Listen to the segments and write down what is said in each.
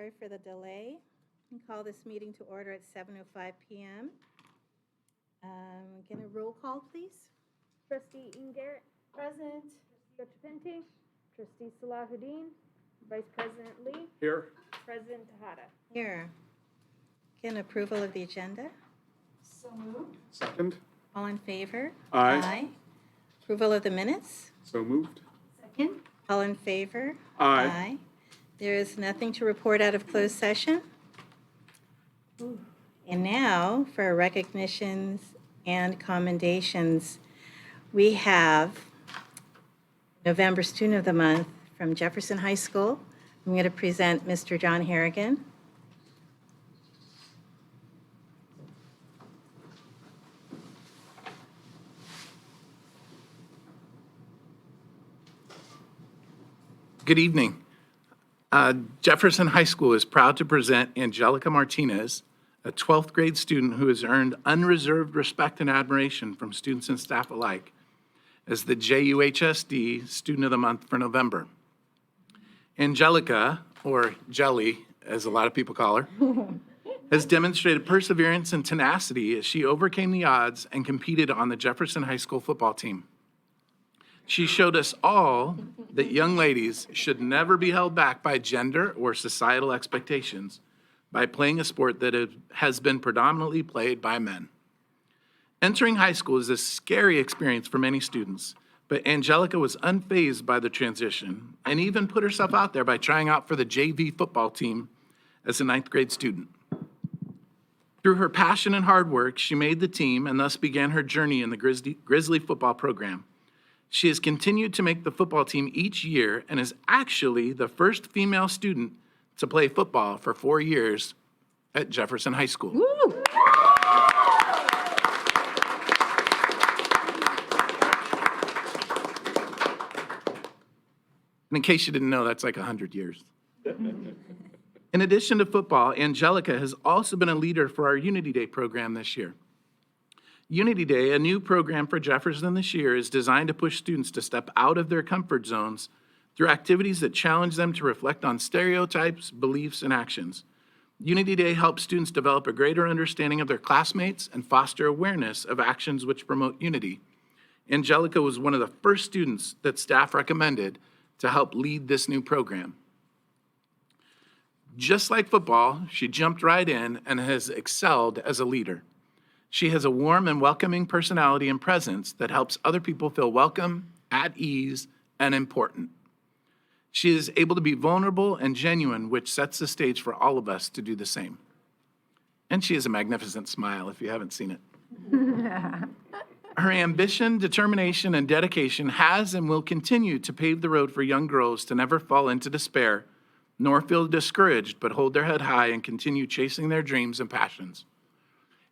Sorry for the delay. And call this meeting to order at 7:05 p.m. Can a roll call, please? Trustee Ingarrett. Present. Trustee Ochapente. Trustee Salahuddin. Vice President Lee. Here. President Tejada. Here. Can approval of the agenda? So moved. Second. All in favor? Aye. Approval of the minutes? So moved. Second. All in favor? Aye. There is nothing to report out of closed session. And now for recognitions and commendations. We have November Student of the Month from Jefferson High School. I'm going to present Mr. John Harrigan. Good evening. Jefferson High School is proud to present Angelica Martinez, a 12th grade student who has earned unreserved respect and admiration from students and staff alike, as the JUHSD Student of the Month for November. Angelica, or Jelly, as a lot of people call her, has demonstrated perseverance and tenacity as she overcame the odds and competed on the Jefferson High School football team. She showed us all that young ladies should never be held back by gender or societal expectations by playing a sport that has been predominantly played by men. Entering high school is a scary experience for many students, but Angelica was unfazed by the transition and even put herself out there by trying out for the JV football team as a 9th grade student. Through her passion and hard work, she made the team and thus began her journey in the Grizzly football program. She has continued to make the football team each year and is actually the first female student to play football for 4 years at Jefferson High School. Woo! And in case you didn't know, that's like 100 years. In addition to football, Angelica has also been a leader for our Unity Day program this year. Unity Day, a new program for Jefferson this year, is designed to push students to step out of their comfort zones through activities that challenge them to reflect on stereotypes, beliefs, and actions. Unity Day helps students develop a greater understanding of their classmates and foster awareness of actions which promote unity. Angelica was one of the first students that staff recommended to help lead this new program. Just like football, she jumped right in and has excelled as a leader. She has a warm and welcoming personality and presence that helps other people feel welcome, at ease, and important. She is able to be vulnerable and genuine, which sets the stage for all of us to do the same. And she has a magnificent smile, if you haven't seen it. Her ambition, determination, and dedication has and will continue to pave the road for young girls to never fall into despair, nor feel discouraged, but hold their head high and continue chasing their dreams and passions.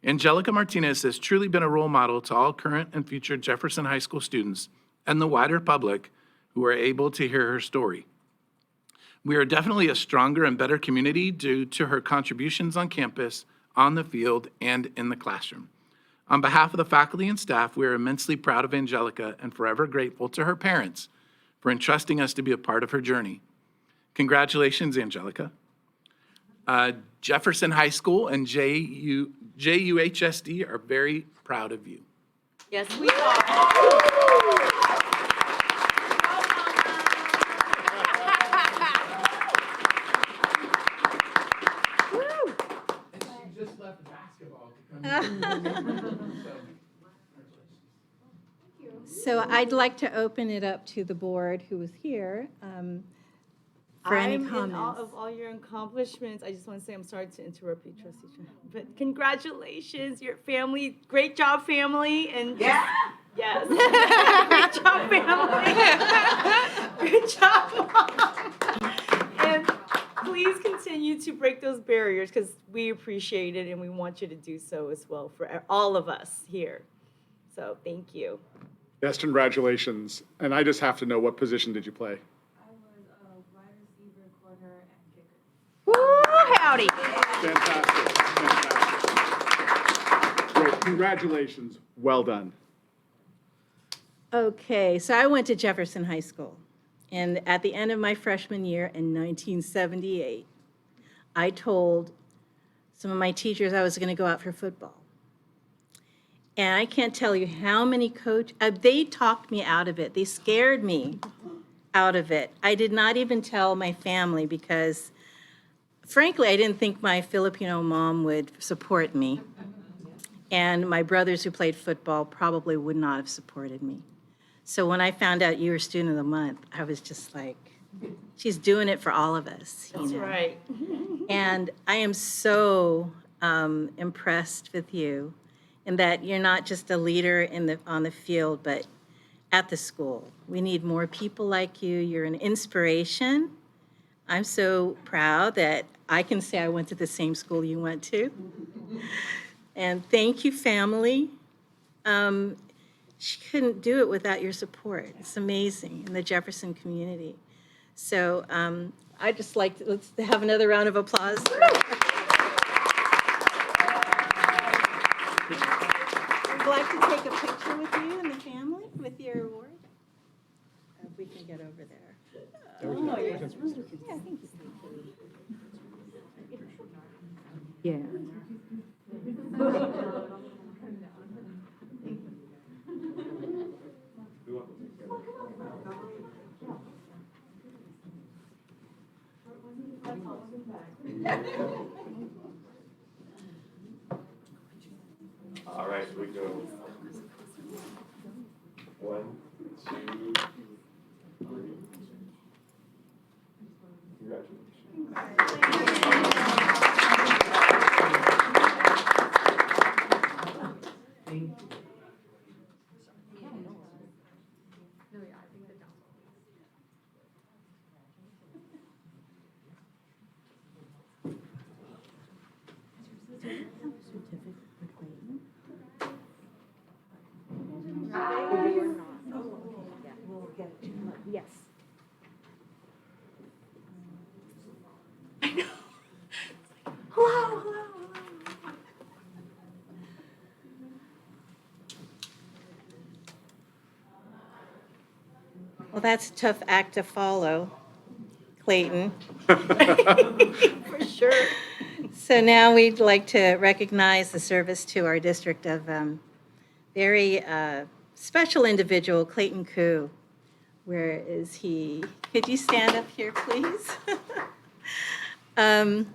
Angelica Martinez has truly been a role model to all current and future Jefferson High School students and the wider public who are able to hear her story. We are definitely a stronger and better community due to her contributions on campus, on the field, and in the classroom. On behalf of the faculty and staff, we are immensely proud of Angelica and forever grateful to her parents for entrusting us to be a part of her journey. Congratulations, Angelica. Jefferson High School and JUHSD are very proud of you. Yes, we are. She just left basketball to come So I'd like to open it up to the board who was here for any In comments. all of all your accomplishments, I just want to say I'm sorry to interrupt you, Trustee Chen, but congratulations, your family, great job, family, and yes, great job, family, great job, Mom, and please continue to break those barriers because we appreciate it and we want you to do so as well for all of us here. So thank you. Yes, congratulations. And I just have to know, what position did you play? I was a wide receiver, corner, and kicker. Woo, howdy. Fantastic. Fantastic. Great. Congratulations. Well done. Okay, so I went to Jefferson High School, and at the end of my freshman year in 1978, I told some of my teachers I was going to go out for football. And I can't tell you how many they talked me out of it. They scared me out of it. I did not even tell my family because, frankly, I didn't think my Filipino mom would support me. And my brothers who played football probably would not have supported me. So when I found out you were Student of the Month, I was just like, she's doing it for all of us. That's right. And I am so impressed with you in that you're not just a leader on the field, but at the school. We need more people like you. You're an inspiration. I'm so proud that I can say I went to the same school you went to. And thank you, family. She couldn't do it without your support. It's amazing in the Jefferson community. So I'd just like to, let's have another round of applause. We'd like to take a picture with you and the family with your award. If we can get over there. Oh, yeah. Yeah, thank you. Yeah. All right, we go. 1, 2, 3. Congratulations. Yes. Hello, hello, hello. Well, that's a tough act to follow, Clayton. For sure. So now we'd like to recognize the service to our district of very special individual, Clayton Koo. Where is he? Could you stand up here, please? So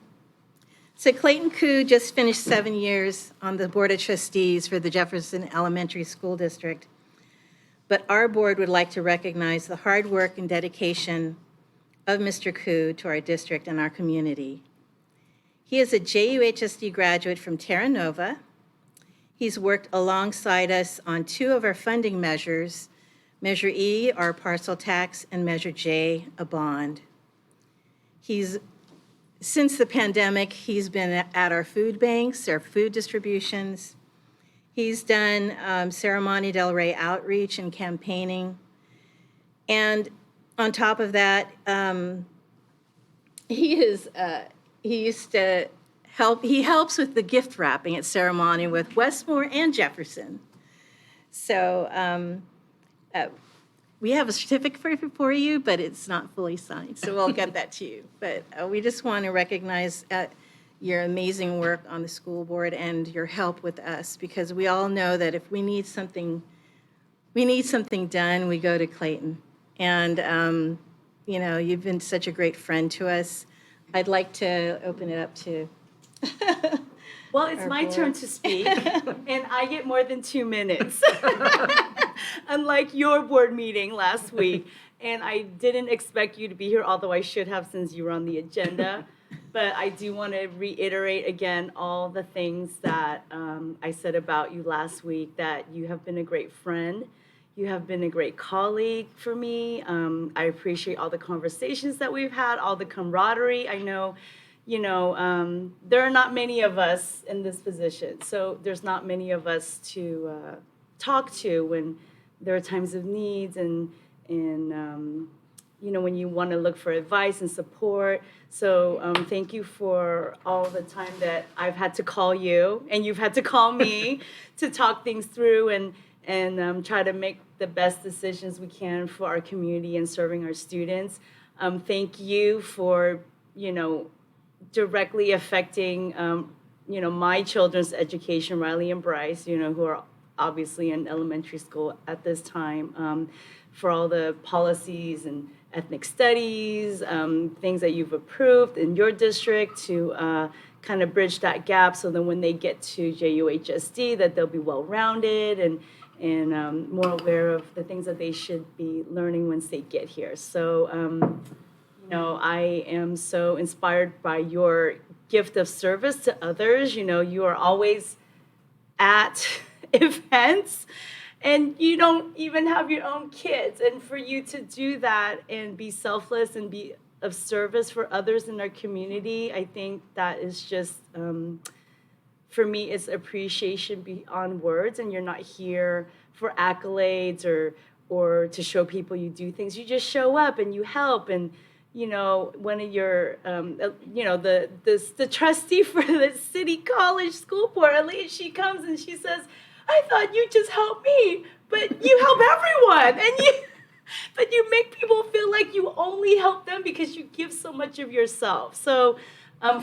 Clayton Koo just finished 7 years on the Board of Trustees for the Jefferson Elementary School District. But our board would like to recognize the hard work and dedication of Mr. Koo to our district and our community. He is a JUHSD graduate from Terra Nova. He's worked alongside us on 2 of our funding measures, Measure E, our parcel tax, and Measure J, a bond. Since the pandemic, he's been at our food banks, our food distributions. He's done Ceremony Del Rey outreach and campaigning. And on top of that, he used to he helps with the gift wrapping at Ceremony with Westmore and Jefferson. So we have a certificate for you, but it's not fully signed, so we'll get that to you. But we just want to recognize your amazing work on the school board and your help with us, because we all know that if we need something done, we go to Clayton. And you've been such a great friend to us. I'd like to open it up to. Well, it's Our my board. turn to speak, and I get more than 2 minutes, unlike your board meeting last week. And I didn't expect you to be here, although I should have since you were on the agenda. But I do want to reiterate again all the things that I said about you last week, that you have been a great friend. You have been a great colleague for me. I appreciate all the conversations that we've had, all the camaraderie. I know, there are not many of us in this position. So there's not many of us to talk to when there are times of needs and when you want to look for advice and support. So thank you for all the time that I've had to call you and you've had to call me to talk things through and try to make the best decisions we can for our community and serving our students. Thank you for, directly affecting, my children's education, Riley and Bryce, who are obviously in elementary school at this time, for all the policies and ethnic studies, things that you've approved in your district to kind of bridge that gap so that when they get to JUHSD, that they'll be well-rounded and more aware of the things that they should be learning once they get here. So, I am so inspired by your gift of service to others. You are always at events and you don't even have your own kids. And for you to do that and be selfless and be of service for others in our community, I think that is just, for me, it's appreciation beyond words. And you're not here for accolades or to show people you do things. You just show up and you help. And one of your, the trustee for the city college school board, at least she comes and she says, I thought you just helped me, but you help everyone. But you make people feel like you only help them because you give so much of yourself. So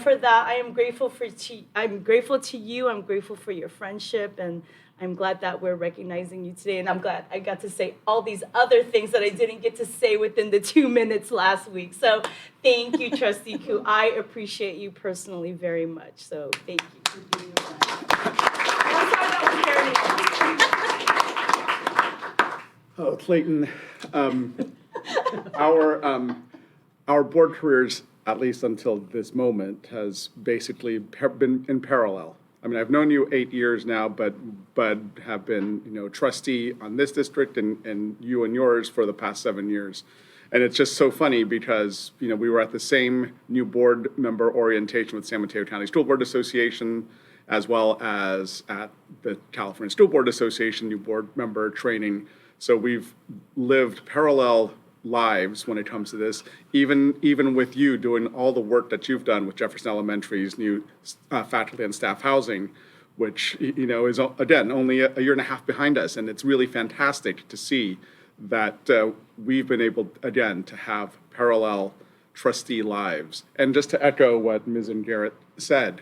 for that, I'm grateful to you. I'm grateful for your friendship, and I'm glad that we're recognizing you today. And I'm glad I got to say all these other things that I didn't get to say within the 2 minutes last week. So thank you, Trustee Koo. I appreciate you personally very much. So thank you for being a friend. I'm sorry that was very long. Oh, Clayton, our board careers, at least until this moment, has basically been in parallel. I mean, I've known you 8 years now, but have been, trustee on this district and you and yours for the past 7 years. And it's just so funny because, we were at the same new board member orientation with San Mateo County School Board Association, as well as at the California School Board Association new board member training. So we've lived parallel lives when it comes to this, even with you doing all the work that you've done with Jefferson Elementary's new faculty and staff housing, which, is, again, only a year and a half behind us. And it's really fantastic to see that we've been able, again, to have parallel trustee lives. And just to echo what Ms. Garrett said,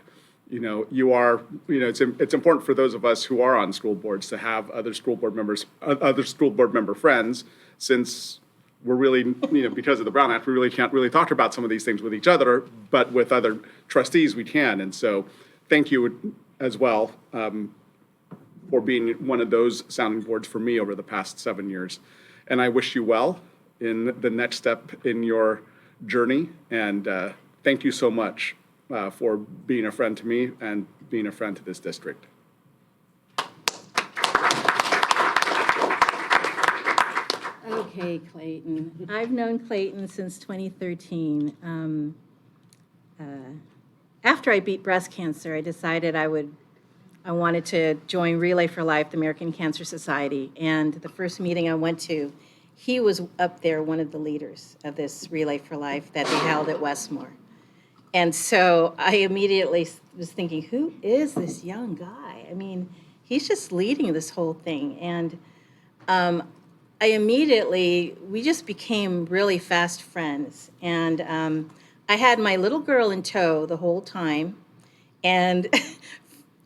you are, it's important for those of us who are on school boards to have other school board member friends, since we're really, because of the Brown Act, we really can't really talk about some of these things with each other, but with other trustees we can. And so thank you as well for being one of those sounding boards for me over the past 7 years. And I wish you well in the next step in your journey. And thank you so much for being a friend to me and being a friend to this district. Okay, Clayton. I've known Clayton since 2013. After I beat breast cancer, I decided I wanted to join Relay for Life, the American Cancer Society. And the first meeting I went to, he was up there, one of the leaders of this Relay for Life that they held at Westmore. And so I immediately was thinking, who is this young guy? I mean, he's just leading this whole thing. And we just became really fast friends. And I had my little girl in tow the whole time. And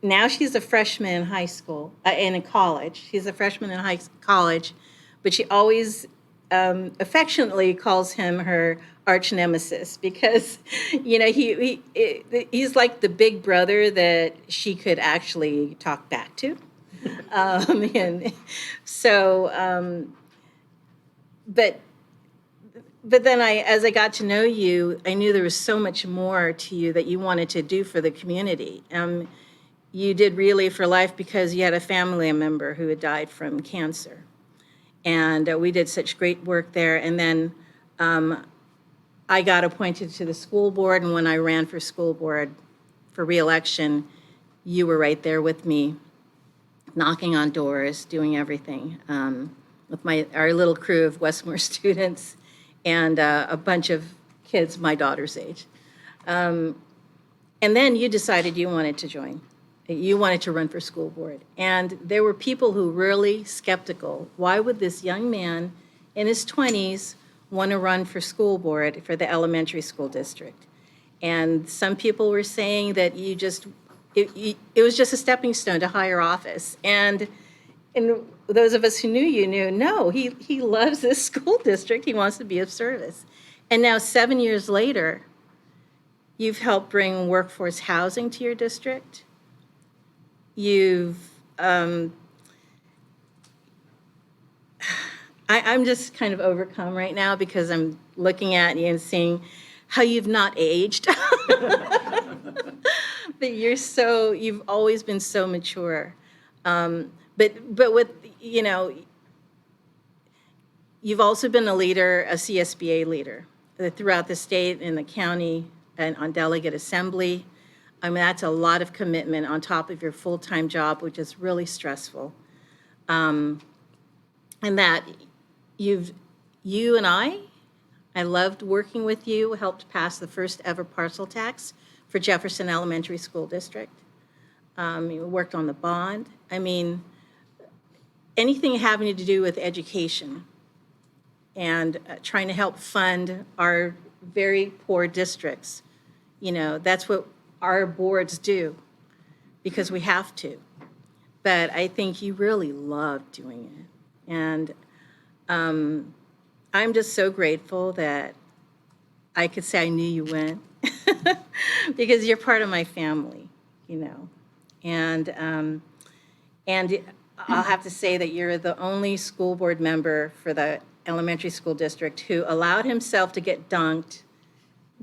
now she's a freshman in high school, in college. She's a freshman in college, but she always affectionately calls him her arch nemesis because, he's like the big brother that she could actually talk back to. And so, but then as I got to know you, I knew there was so much more to you that you wanted to do for the community. You did Relay for Life because you had a family member who had died from cancer. And we did such great work there. And then I got appointed to the school board. And when I ran for school board for reelection, you were right there with me, knocking on doors, doing everything with our little crew of Westmore students and a bunch of kids my daughter's age. And then you decided you wanted to join. You wanted to run for school board. And there were people who were really skeptical. Why would this young man in his 20s want to run for school board for the elementary school district? And some people were saying that it was just a stepping stone to higher office. And those of us who knew you knew, no, he loves this school district. He wants to be of service. And now 7 years later, you've helped bring workforce housing to your district. I'm just kind of overcome right now because I'm looking at you and seeing how you've not aged. But you've always been so mature. But with, you've also been a leader, a CSBA leader throughout the state and the county and on delegate assembly. I mean, that's a lot of commitment on top of your full-time job, which is really stressful. And that you and I loved working with you, helped pass the first ever parcel tax for Jefferson Elementary School District. You worked on the bond. I mean, anything having to do with education and trying to help fund our very poor districts. That's what our boards do because we have to. But I think you really love doing it. And I'm just so grateful that I could say I knew you went because you're part of my family, And I'll have to say that you're the only school board member for the elementary school district who allowed himself to get dunked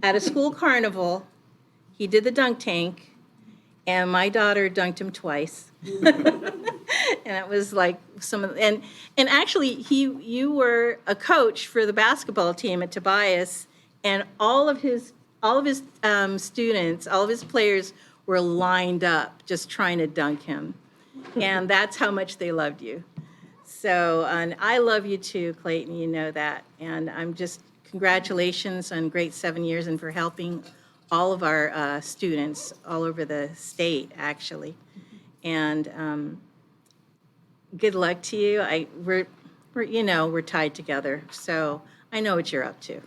at a school carnival. He did the dunk tank, and my daughter dunked him twice. And it was like and actually you were a coach for the basketball team at Tobias, and all of his students, all of his players were lined up just trying to dunk him. And that's how much they loved you. So, and I love you too, Clayton, you know that. And congratulations on great 7 years and for helping all of our students all over the state, actually. And good luck to you. We're tied together, so I know what you're up to.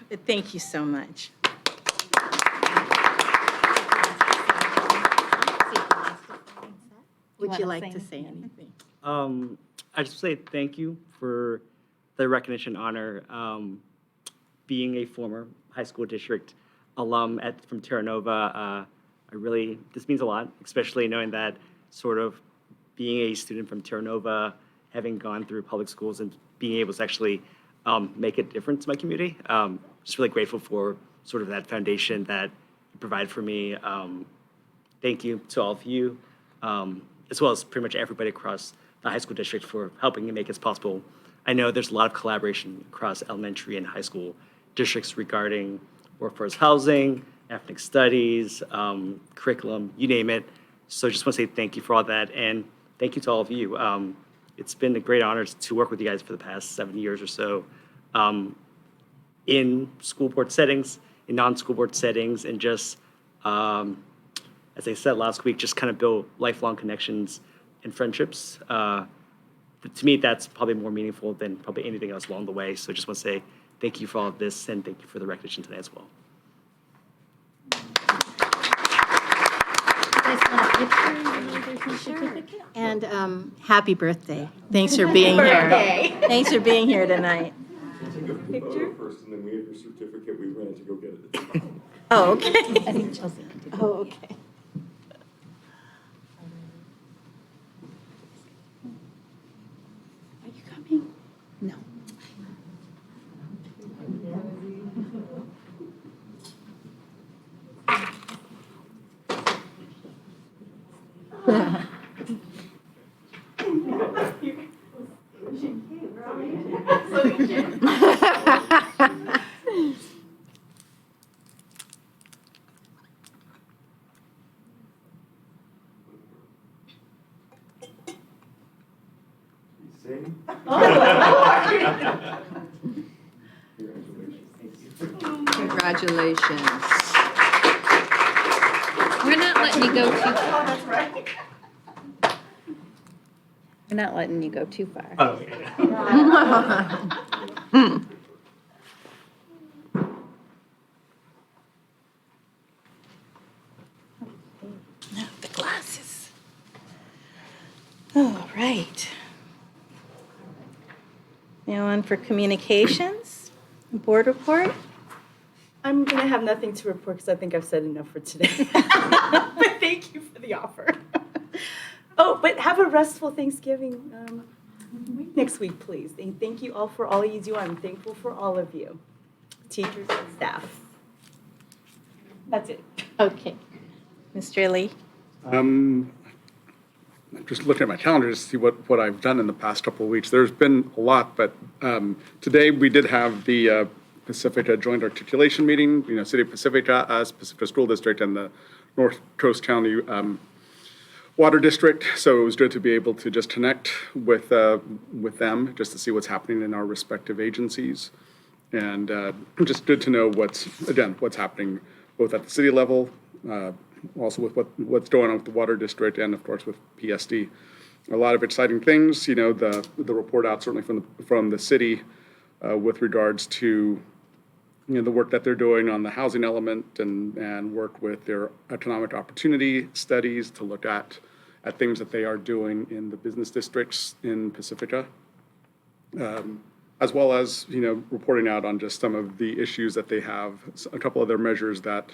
But thank you so much. Would you like to say anything? I just say thank you for the recognition honor. Being a former high school district alum from Terra Nova, this means a lot, especially knowing that sort of being a student from Terra Nova, having gone through public schools and being able to actually make a difference in my community. Just really grateful for sort of that foundation that you provide for me. Thank you to all of you, as well as pretty much everybody across the high school district for helping me make this possible. I know there's a lot of collaboration across elementary and high school districts regarding workforce housing, ethnic studies, curriculum, you name it. So I just want to say thank you for all that, and thank you to all of you. It's been a great honor to work with you guys for the past 7 years or so in school board settings, in non-school board settings, and just, as I said last week, just kind of build lifelong connections and friendships. To me, that's probably more meaningful than probably anything else along the way. So I just want to say thank you for all of this, and thank you for the recognition today as well. And happy birthday. Thanks for being here. Thanks for being here tonight. We'll take a photo first, and then we have your certificate. We ran to go get it. Oh, okay. I think Chelsea can do that. Oh, okay. Are you coming? No. Sing. Congratulations. We're not letting you go too far. That's right. We're not letting you go too far. right. Now on for communications, board report. I'm going to have nothing to report because I think I've said enough for today. But thank you for the offer. Oh, but have a restful Thanksgiving week next week, please. And thank you all for all you do. I'm thankful for all of you, teachers and staff. That's it. Okay. Mr. Lee? I'm just looking at my calendar to see what I've done in the past couple of weeks. There's been a lot, but today we did have the Pacifica Joint Articulation Meeting, City of Pacifica, Pacifica School District, and the North Coast County Water District. So it was good to be able to just connect with them, just to see what's happening in our respective agencies. And just good to know what's happening both at the city level, also with what's going on with the Water District, and of course with PSD. A lot of exciting things, the report out certainly from the city with regards to the work that they're doing on the housing element and work with their economic opportunity studies to look at things that they are doing in the business districts in Pacifica, as well as, reporting out on just some of the issues that they have, a couple of their measures that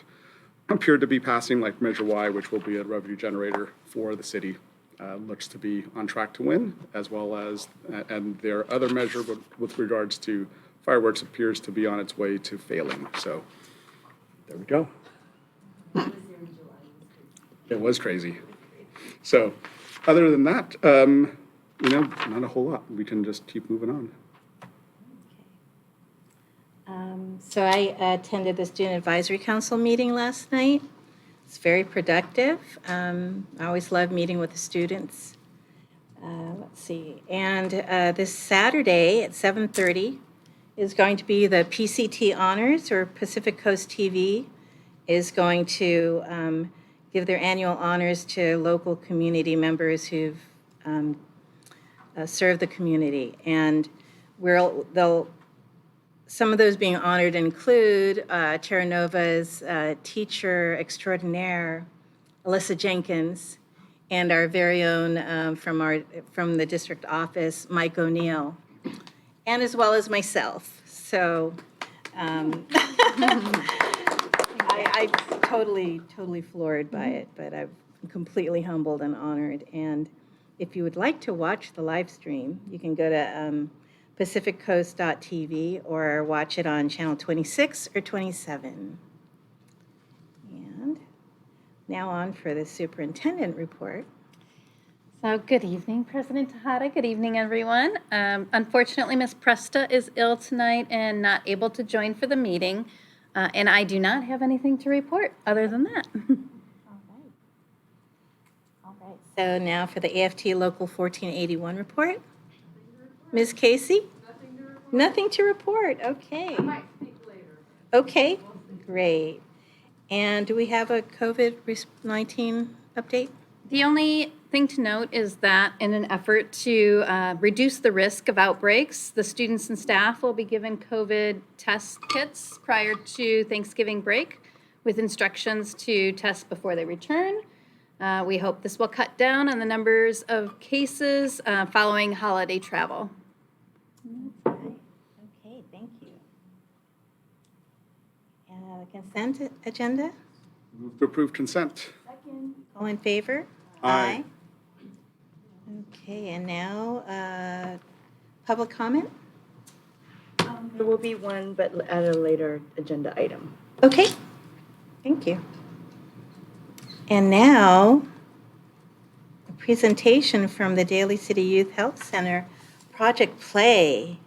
appear to be passing, like Measure Y, which will be a revenue generator for the city, looks to be on track to win, as well as, and their other measure with regards to fireworks appears to be on its way to failing. So there we go. It was crazy. So other than that, not a whole lot. We can just keep moving on. So I attended the Student Advisory Council meeting last night. It's very productive. I always love meeting with the students. Let's see. And this Saturday at 7:30 is going to be the PCT Honors, or Pacific Coast TV is going to give their annual honors to local community members who've served the community. And some of those being honored include Terra Nova's teacher extraordinaire, Alyssa Jenkins, and our very own from the district office, Mike O'Neill, and as well as myself. So I'm totally floored by it, but I'm completely humbled and honored. And if you would like to watch the live stream, you can go to pacificcoast.tv or watch it on channel 26 or 27. And now on for the superintendent report. So good evening, President Tejada. Good evening, everyone. Unfortunately, Ms. Presta is ill tonight and not able to join for the meeting. And I do not have anything to report other than that. All right. So now for the AFT Local 1481 report. Ms. Casey? Nothing to report. Okay. I might speak later. Okay, great. And do we have a COVID-19 update? The only thing to note is that in an effort to reduce the risk of outbreaks, the students and staff will be given COVID test kits prior to Thanksgiving break with instructions to test before they return. We hope this will cut down on the numbers of cases following holiday travel. Okay, thank you. The consent agenda? Move to approve consent. All in favor? Aye. Okay, and now, public comment? There will be one, but at a later agenda item. Okay, thank you. And now, a presentation from the Daly City Youth Health Center, Project Play.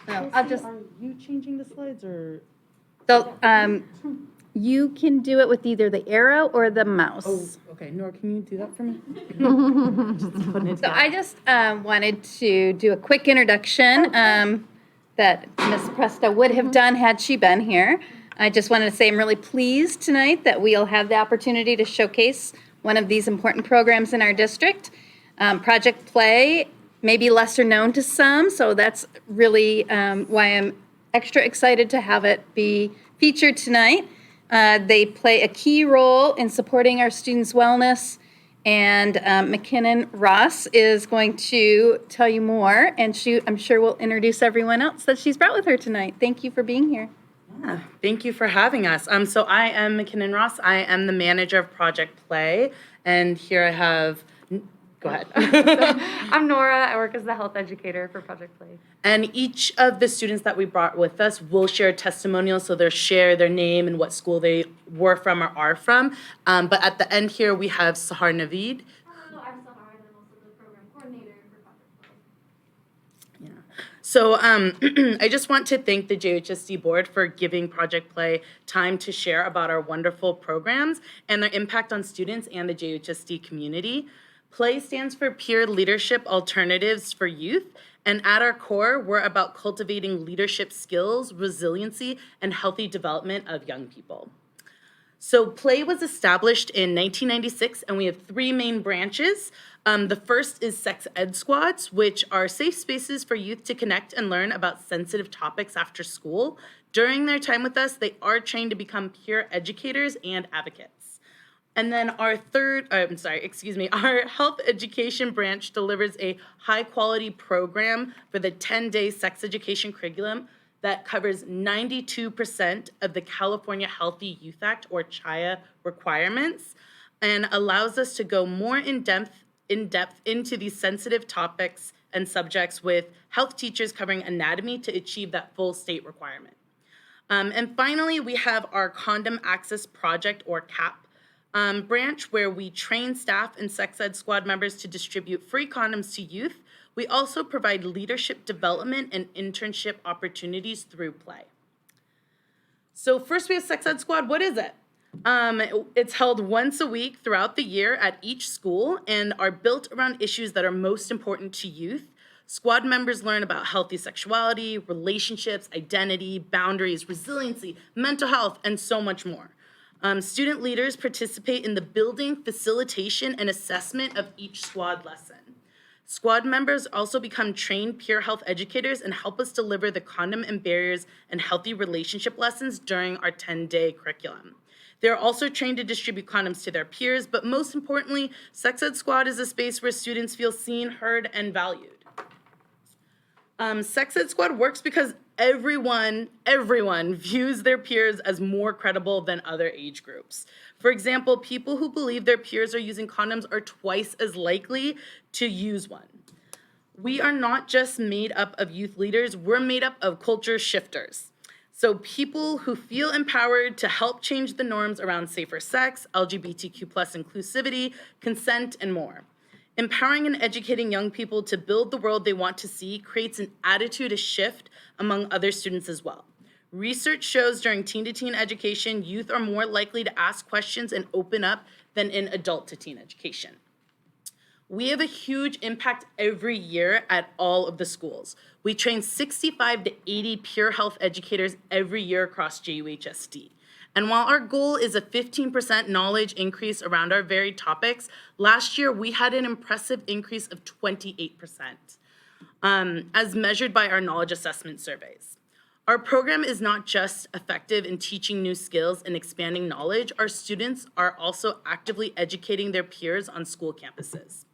So I'll just, Are you changing the slides or? so you can do it with either the arrow or the mouse. Oh, okay. Nora, can you do that for me? So I just wanted to do a quick introduction that Ms. Presta would have done had she been here. I just wanted to say I'm really pleased tonight that we'll have the opportunity to showcase one of these important programs in our district. Project Play may be lesser known to some, so that's really why I'm extra excited to have it be featured tonight. They play a key role in supporting our students' wellness. And McKinnon Ross is going to tell you more, and I'm sure will introduce everyone else that she's brought with her tonight. Thank you for being here. Thank you for having us. So I am McKinnon Ross. I am the manager of Project Play, and here I have. Go ahead. I'm Nora. I work as the health educator for Project Play. And each of the students that we brought with us will share a testimonial, so they'll share their name and what school they were from or are from. But at the end here, we have Sahar Naveed. Hello, I'm Sahar, and I'm also the program coordinator for Project Play. Yeah. So I just want to thank the JUHSD board for giving Project Play time to share about our wonderful programs and their impact on students and the JUHSD community. Play stands for Peer Leadership Alternatives for Youth, and at our core, we're about cultivating leadership skills, resiliency, and healthy development of young people. So Play was established in 1996, and we have 3 main branches. The first is Sex Ed Squads, which are safe spaces for youth to connect and learn about sensitive topics after school. During their time with us, they are trained to become peer educators and advocates. And then our our health education branch delivers a high-quality program for the 10-day sex education curriculum that covers 92% of the California Healthy Youth Act, or CHIA, requirements, and allows us to go more in depth into these sensitive topics and subjects with health teachers covering anatomy to achieve that full state requirement. And finally, we have our Condom Access Project, or CAP, branch, where we train staff and sex ed squad members to distribute free condoms to youth. We also provide leadership development and internship opportunities through Play. So first we have Sex Ed Squad. What is it? It's held once a week throughout the year at each school and are built around issues that are most important to youth. Squad members learn about healthy sexuality, relationships, identity, boundaries, resiliency, mental health, and so much more. Student leaders participate in the building, facilitation, and assessment of each squad lesson. Squad members also become trained peer health educators and help us deliver the condom and barriers and healthy relationship lessons during our 10-day curriculum. They're also trained to distribute condoms to their peers, but most importantly, Sex Ed Squad is a space where students feel seen, heard, and valued. Sex Ed Squad works because everyone views their peers as more credible than other age groups. For example, people who believe their peers are using condoms are twice as likely to use one. We are not just made up of youth leaders, we're made up of culture shifters. So people who feel empowered to help change the norms around safer sex, LGBTQ+ inclusivity, consent, and more. Empowering and educating young people to build the world they want to see creates an attitude shift among other students as well. Research shows during teen-to-teen education, youth are more likely to ask questions and open up than in adult-to-teen education. We have a huge impact every year at all of the schools. We train 65 to 80 peer health educators every year across JUHSD. And while our goal is a 15% knowledge increase around our varied topics, last year we had an impressive increase of 28%, as measured by our knowledge assessment surveys. Our program is not just effective in teaching new skills and expanding knowledge, our students are also actively educating their peers on school campuses.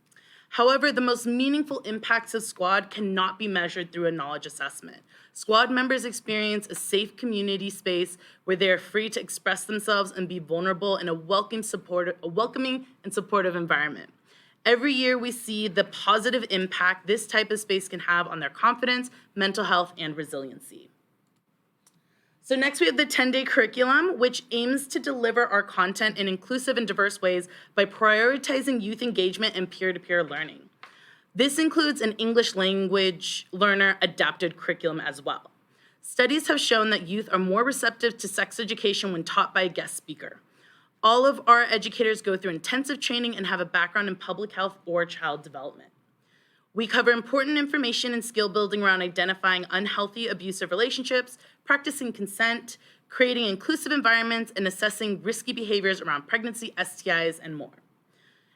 However, the most meaningful impacts of Squad cannot be measured through a knowledge assessment. Squad members experience a safe community space where they are free to express themselves and be vulnerable in a welcoming and supportive environment. Every year we see the positive impact this type of space can have on their confidence, mental health, and resiliency. So next we have the 10-day curriculum, which aims to deliver our content in inclusive and diverse ways by prioritizing youth engagement and peer-to-peer learning. This includes an English language learner adapted curriculum as well. Studies have shown that youth are more receptive to sex education when taught by a guest speaker. All of our educators go through intensive training and have a background in public health or child development. We cover important information and skill building around identifying unhealthy, abusive relationships, practicing consent, creating inclusive environments, and assessing risky behaviors around pregnancy, STIs, and more.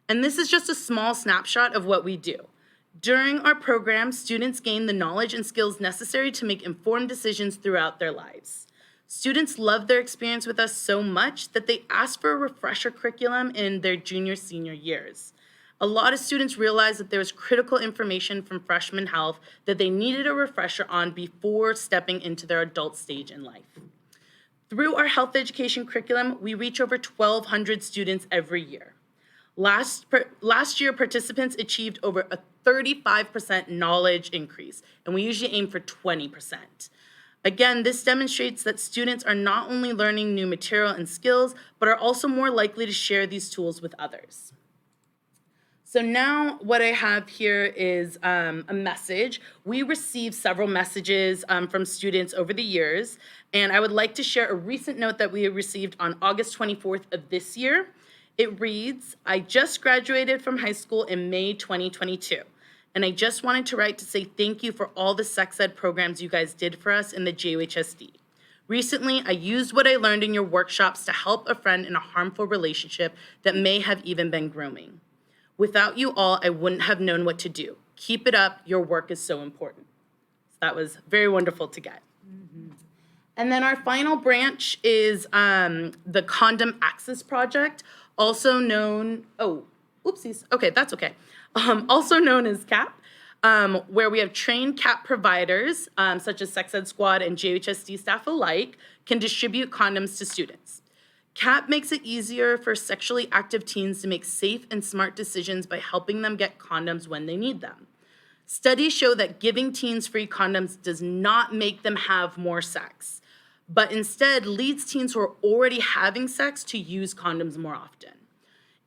And this is just a small snapshot of what we do. During our program, students gain the knowledge and skills necessary to make informed decisions throughout their lives. Students loved their experience with us so much that they asked for a refresher curriculum in their senior years. A lot of students realized that there was critical information from freshman health that they needed a refresher on before stepping into their adult stage in life. Through our health education curriculum, we reach over 1,200 students every year. Last year, participants achieved over a 35% knowledge increase, and we usually aim for 20%. Again, this demonstrates that students are not only learning new material and skills, but are also more likely to share these tools with others. So now what I have here is a message. We received several messages from students over the years, and I would like to share a recent note that we received on August 24th of this year. It reads, "I just graduated from high school in May 2022, and I just wanted to write to say thank you for all the sex ed programs you guys did for us in the JUHSD. Recently, I used what I learned in your workshops to help a friend in a harmful relationship that may have even been grooming. Without you all, I wouldn't have known what to do. Keep it up. Your work is so important." So that was very wonderful to get. And then our final branch is the Condom Access Project, also known, also known as CAP, where we have trained CAP providers, such as Sex Ed Squad and JUHSD staff alike, can distribute condoms to students. CAP makes it easier for sexually active teens to make safe and smart decisions by helping them get condoms when they need them. Studies show that giving teens free condoms does not make them have more sex, but instead leads teens who are already having sex to use condoms more often.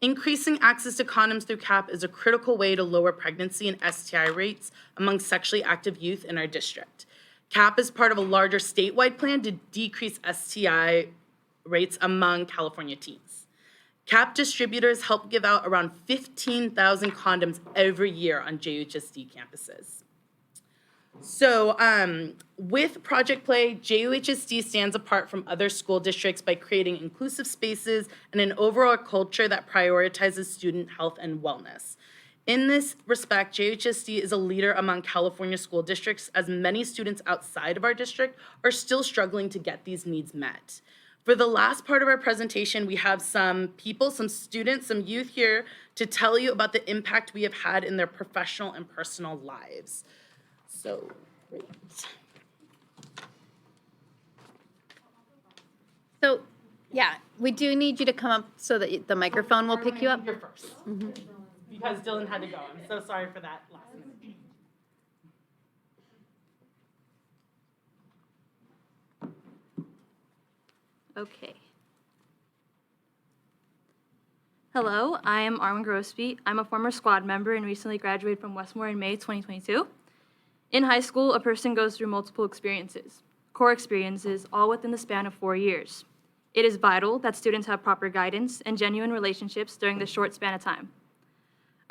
Increasing access to condoms through CAP is a critical way to lower pregnancy and STI rates among sexually active youth in our district. CAP is part of a larger statewide plan to decrease STI rates among California teens. CAP distributors help give out around 15,000 condoms every year on JUHSD campuses. So with Project Play, JUHSD stands apart from other school districts by creating inclusive spaces and an overall culture that prioritizes student health and wellness. In this respect, JUHSD is a leader among California school districts, as many students outside of our district are still struggling to get these needs met. For the last part of our presentation, we have some people, some students, some youth here to tell you about the impact we have had in their professional and personal lives. So, great. So, yeah, we do need you to come up so that the microphone will pick you up. You're first. Because Dylan had to go. I'm so sorry for that last minute. Okay. Hello, I am Arwen Grosby. I'm a former squad member and recently graduated from Westmore in May 2022. In high school, a person goes through multiple experiences, core experiences, all within the span of 4 years. It is vital that students have proper guidance and genuine relationships during this short span of time.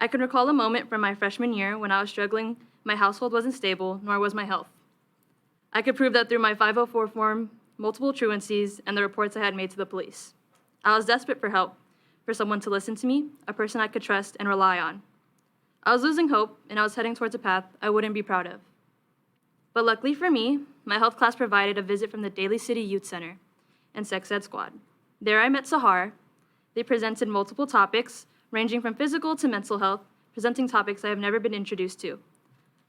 I can recall a moment from my freshman year when I was struggling. My household wasn't stable, nor was my health. I could prove that through my 504 form, multiple truancies, and the reports I had made to the police. I was desperate for help, for someone to listen to me, a person I could trust and rely on. I was losing hope, and I was heading towards a path I wouldn't be proud of. But luckily for me, my health class provided a visit from the Daly City Youth Center and Sex Ed Squad. There I met Sahar. They presented multiple topics, ranging from physical to mental health, presenting topics I have never been introduced to.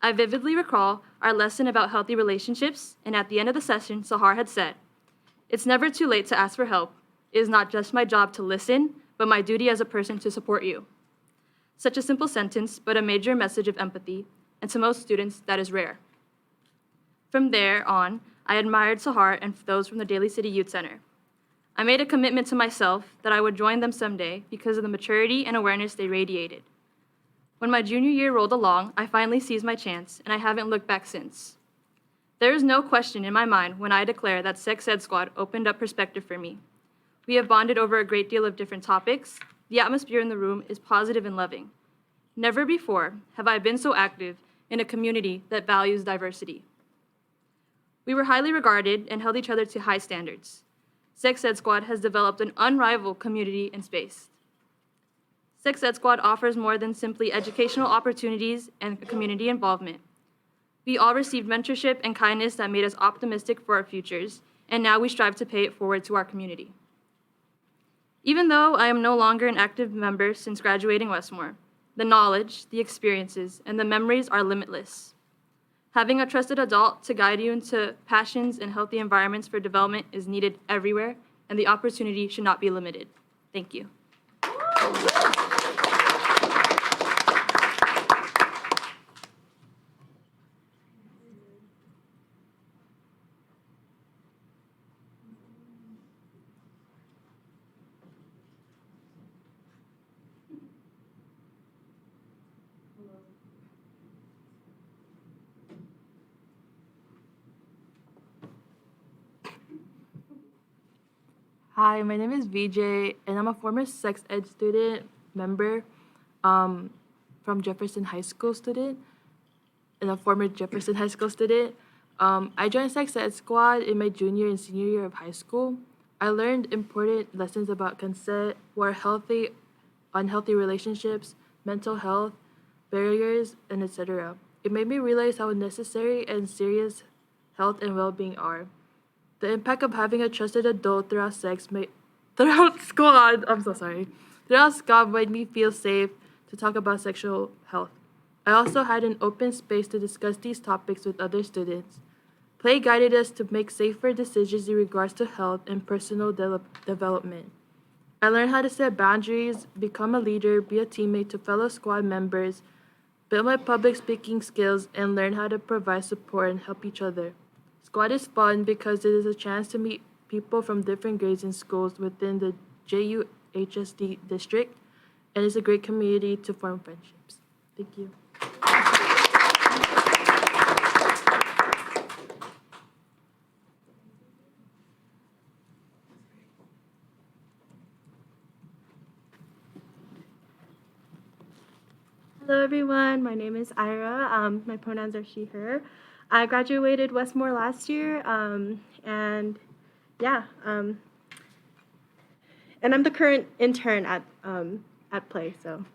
I vividly recall our lesson about healthy relationships, and at the end of the session, Sahar had said, "It's never too late to ask for help. It is not just my job to listen, but my duty as a person to support you." Such a simple sentence, but a major message of empathy, and to most students, that is rare. From there on, I admired Sahar and those from the Daly City Youth Center. I made a commitment to myself that I would join them someday because of the maturity and awareness they radiated. When my junior year rolled along, I finally seized my chance, and I haven't looked back since. There is no question in my mind when I declare that Sex Ed Squad opened up perspective for me. We have bonded over a great deal of different topics. The atmosphere in the room is positive and loving. Never before have I been so active in a community that values diversity. We were highly regarded and held each other to high standards. Sex Ed Squad has developed an unrivaled community and space. Sex Ed Squad offers more than simply educational opportunities and community involvement. We all received mentorship and kindness that made us optimistic for our futures and now we strive to pay it forward to our community. Even though I am no longer an active member since graduating Westmore, the knowledge, the experiences, and the memories are limitless. Having a trusted adult to guide you into passions and healthy environments for development is needed everywhere, and the opportunity should not be limited. Thank you. Hi, my name is VJ, and I'm a former sex ed student member from Jefferson High School student, and a former Jefferson High School student. I joined sex ed squad in my junior and senior year of high school. I learned important lessons about consent, what are healthy, unhealthy relationships, mental health, barriers, and etc. It made me realize how necessary and serious health and well-being are. The impact of having a trusted adult throughout squad made me feel safe to talk about sexual health. I also had an open space to discuss these topics with other students. Play guided us to make safer decisions in regards to health and personal development. I learned how to set boundaries, become a leader, be a teammate to fellow squad members, build my public speaking skills, and learn how to provide support and help each other. Squad is fun because it is a chance to meet people from different grades and schools within the JUHSD district, and it's a great community to form friendships. Thank you. Hello everyone, my name is Ira. My pronouns are she, her. I graduated Westmore last year, and I'm the current intern at Play. So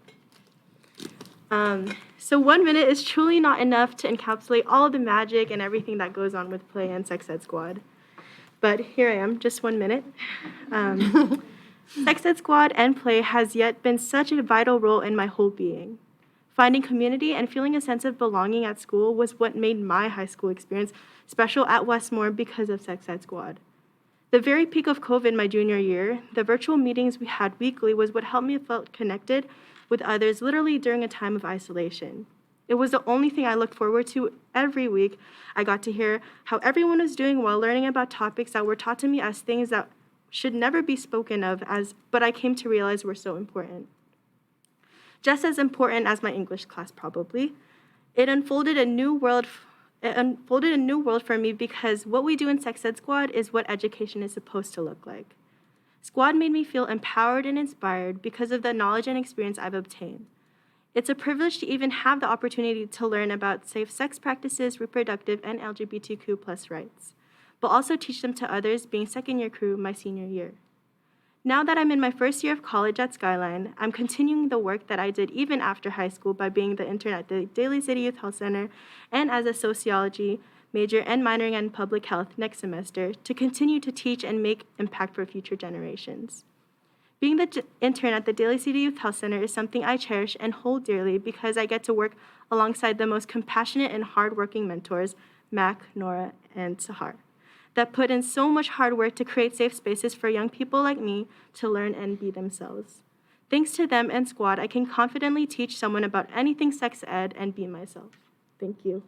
1 minute is truly not enough to encapsulate all of the magic and everything that goes on with Play and Sex Ed Squad. But here I am, just 1 minute. Sex Ed Squad and Play has yet been such a vital role in my whole being. Finding community and feeling a sense of belonging at school was what made my high school experience special at Westmore because of Sex Ed Squad. The very peak of COVID my junior year, the virtual meetings we had weekly was what helped me feel connected with others literally during a time of isolation. It was the only thing I looked forward to every week. I got to hear how everyone was doing while learning about topics that were taught to me as things that should never be spoken of, but I came to realize were so important. Just as important as my English class, probably. It unfolded a new world for me because what we do in Sex Ed Squad is what education is supposed to look like. Squad made me feel empowered and inspired because of the knowledge and experience I've obtained. It's a privilege to even have the opportunity to learn about safe sex practices, reproductive, and LGBTQ+ rights, but also teach them to others being second-year crew my senior year. Now that I'm in my first year of college at Skyline, I'm continuing the work that I did even after high school by being the intern at the Daly City Youth Health Center and as a sociology major and minoring in public health next semester to continue to teach and make impact for future generations. Being the intern at the Daly City Youth Health Center is something I cherish and hold dearly because I get to work alongside the most compassionate and hardworking mentors, Mac, Nora, and Sahar, that put in so much hard work to create safe spaces for young people like me to learn and be themselves. Thanks to them and Squad, I can confidently teach someone about anything sex ed and be myself. Thank you.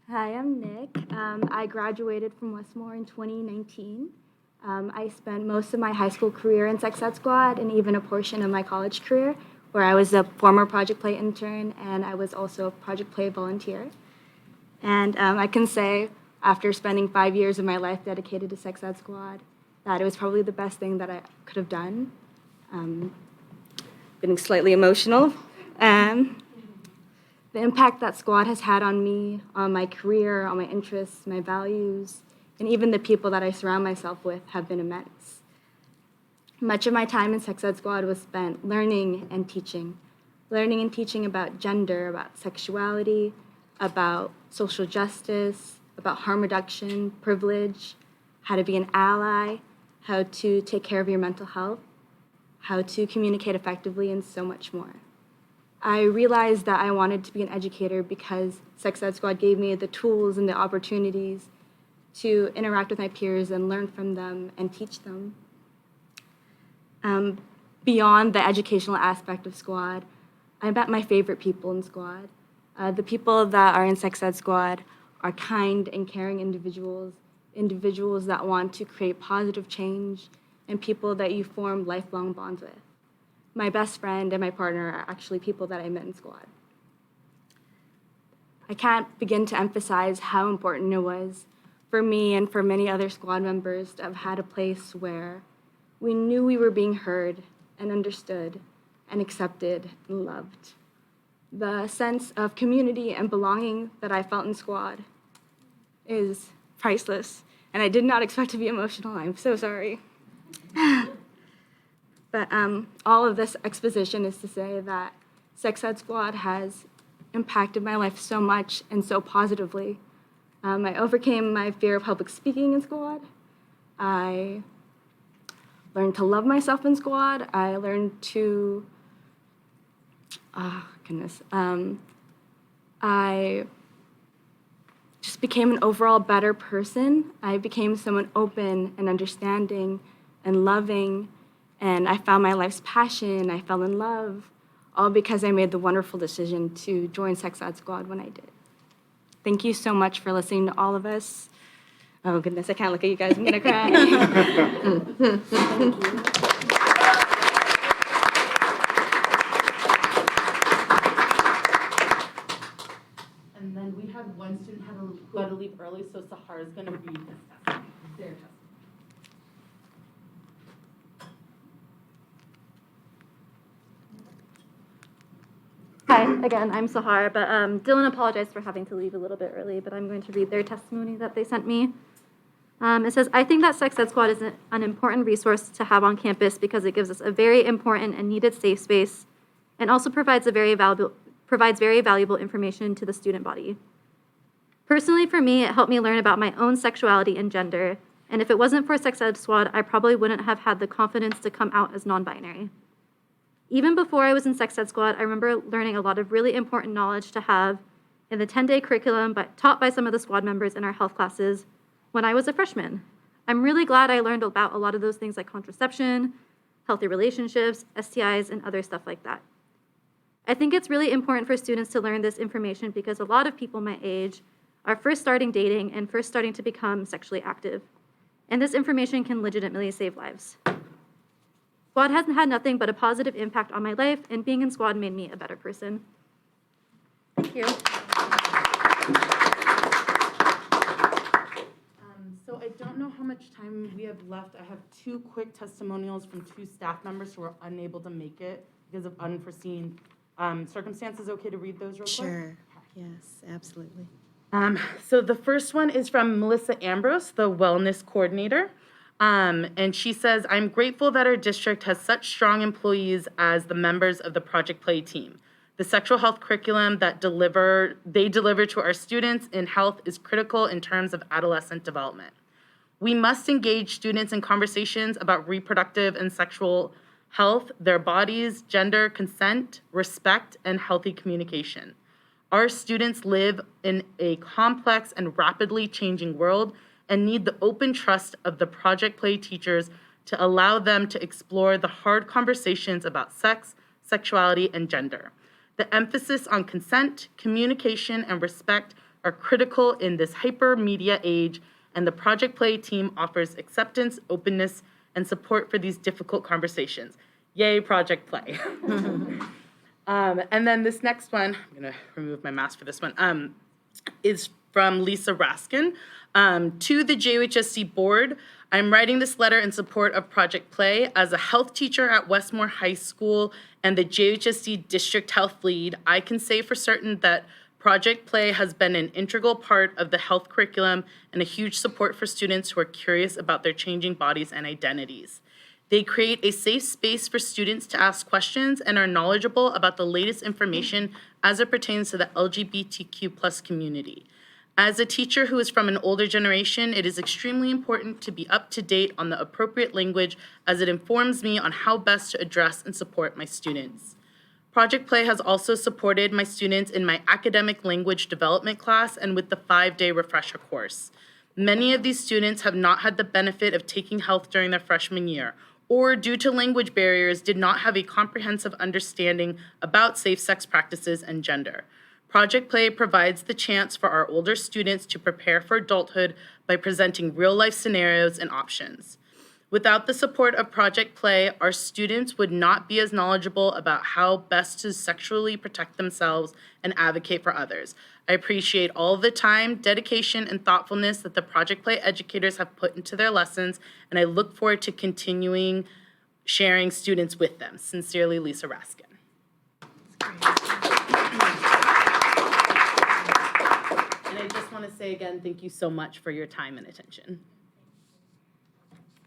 Hi, I'm Nick. I graduated from Westmore in 2019. I spent most of my high school career in Sex Ed Squad and even a portion of my college career where I was a former Project Play intern and I was also a Project Play volunteer. And I can say, after spending 5 years of my life dedicated to Sex Ed Squad, that it was probably the best thing that I could have done. Getting slightly emotional. The impact that Squad has had on me, on my career, on my interests, my values, and even the people that I surround myself with have been immense. Much of my time in Sex Ed Squad was spent learning and teaching about gender, about sexuality, about social justice, about harm reduction, privilege, how to be an ally, how to take care of your mental health, how to communicate effectively, and so much more. I realized that I wanted to be an educator because Sex Ed Squad gave me the tools and the opportunities to interact with my peers and learn from them and teach them. Beyond the educational aspect of Squad, I met my favorite people in Squad. The people that are in Sex Ed Squad are kind and caring individuals that want to create positive change, and people that you form lifelong bonds with. My best friend and my partner are actually people that I met in Squad. I can't begin to emphasize how important it was for me and for many other Squad members to have had a place where we knew we were being heard and understood and accepted and loved. The sense of community and belonging that I felt in Squad is priceless, and I did not expect to be emotional. I'm so sorry. But all of this exposition is to say that Sex Ed Squad has impacted my life so much and so positively. I overcame my fear of public speaking in Squad. I learned to love myself in Squad. I learned to, I just became an overall better person. I became someone open and understanding and loving, and I found my life's passion. I fell in love, all because I made the wonderful decision to join Sex Ed Squad when I did. Thank you so much for listening to all of us. Oh goodness, I can't look at you guys, I'm gonna cry. Thank you. And then we had one student who had to leave early, so Sahara's gonna read this testimony, their testimony. Hi, again, I'm Sahar, but Dylan apologized for having to leave a little bit early, but I'm going to read their testimony that they sent me. It says, I think that Sex Ed Squad is an important resource to have on campus because it gives us a very important and needed safe space and also provides very valuable information to the student body. Personally, for me, it helped me learn about my own sexuality and gender, and if it wasn't for Sex Ed Squad, I probably wouldn't have had the confidence to come out as non-binary. Even before I was in Sex Ed Squad, I remember learning a lot of really important knowledge to have in the 10-day curriculum taught by some of the Squad members in our health classes when I was a freshman. I'm really glad I learned about a lot of those things like contraception, healthy relationships, STIs, and other stuff like that. I think it's really important for students to learn this information because a lot of people my age are first starting dating and first starting to become sexually active. And this information can legitimately save lives. Squad has had nothing but a positive impact on my life, and being in Squad made me a better person. Thank you. So I don't know how much time we have left. I have two quick testimonials from two staff members who were unable to make it because of unforeseen circumstances. Okay to read those real quick? Sure. Yes, absolutely. So the first one is from Melissa Ambrose, the wellness coordinator. And she says, I'm grateful that our district has such strong employees as the members of the Project Play team. The sexual health curriculum that they deliver to our students in health is critical in terms of adolescent development. We must engage students in conversations about reproductive and sexual health, their bodies, gender, consent, respect, and healthy communication. Our students live in a complex and rapidly changing world and need the open trust of the Project Play teachers to allow them to explore the hard conversations about sex, sexuality, and gender. The emphasis on consent, communication, and respect are critical in this hyper-media age, and the Project Play team offers acceptance, openness, and support for these difficult conversations. Yay, Project Play. And then this next one, I'm gonna remove my mask for this one, is from Lisa Raskin. To the JUHSD board, I'm writing this letter in support of Project Play. As a health teacher at Westmore High School and the JUHSD district health lead, I can say for certain that Project Play has been an integral part of the health curriculum and a huge support for students who are curious about their changing bodies and identities. They create a safe space for students to ask questions and are knowledgeable about the latest information as it pertains to the LGBTQ+ community. As a teacher who is from an older generation, it is extremely important to be up to date on the appropriate language as it informs me on how best to address and support my students. Project Play has also supported my students in my academic language development class and with the 5-day refresher course. Many of these students have not had the benefit of taking health during their freshman year, or due to language barriers, did not have a comprehensive understanding about safe sex practices and gender. Project Play provides the chance for our older students to prepare for adulthood by presenting real-life scenarios and options. Without the support of Project Play, our students would not be as knowledgeable about how best to sexually protect themselves and advocate for others. I appreciate all of the time, dedication, and thoughtfulness that the Project Play educators have put into their lessons, and I look forward to continuing sharing students with them. Sincerely, Lisa Raskin. And I just want to say again, thank you so much for your time and attention.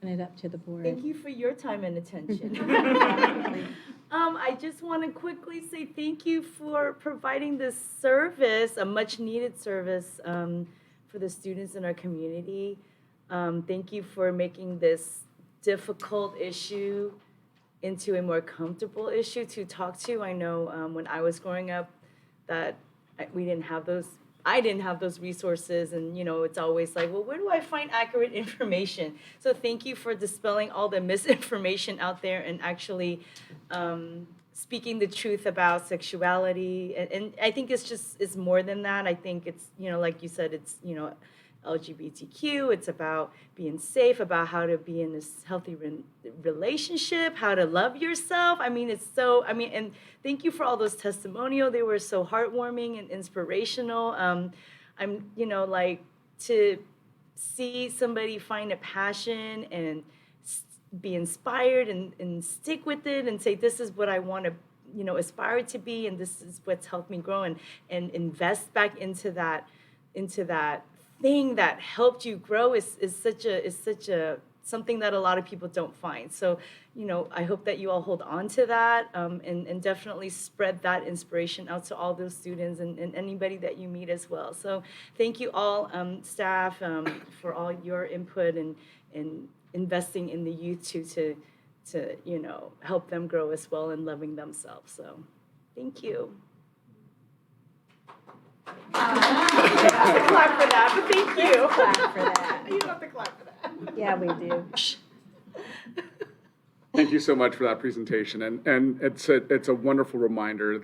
Open it up to the board. Thank you for your time and attention. I just want to quickly say thank you for providing this service, a much-needed service for the students in our community. Thank you for making this difficult issue into a more comfortable issue to talk to. I know when I was growing up that we didn't have those. I didn't have those resources, and it's always like, well, where do I find accurate information? So thank you for dispelling all the misinformation out there and actually speaking the truth about sexuality. And I think it's more than that. I think it's, like you said, it's, LGBTQ. It's about being safe, about how to be in this healthy relationship, how to love yourself. And thank you for all those testimonials. They were so heartwarming and inspirational. To see somebody find a passion and be inspired and stick with it and say, this is what I want to, aspire to be, and this is what's helped me grow, and invest back into that thing that helped you grow is such a something that a lot of people don't find. So, I hope that you all hold on to that and definitely spread that inspiration out to all those students and anybody that you meet as well. So thank you all, staff, for all your input and investing in the youth to help them grow as well and loving themselves. So thank you. You don't have to clap for that, but thank you. Clap for that. You don't have to clap for that. Yeah, we do. Thank you so much for that presentation, and it's a wonderful reminder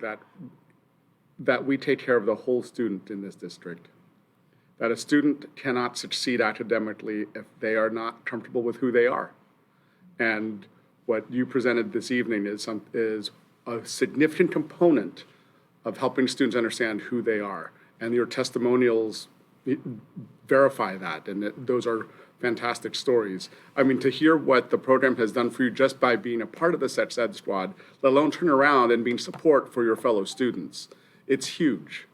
that we take care of the whole student in this district. That a student cannot succeed academically if they are not comfortable with who they are. And what you presented this evening is a significant component of helping students understand who they are. And your testimonials verify that, and those are fantastic stories. To hear what the program has done for you just by being a part of the Sex Ed Squad, let alone turn around and being support for your fellow students, it's huge.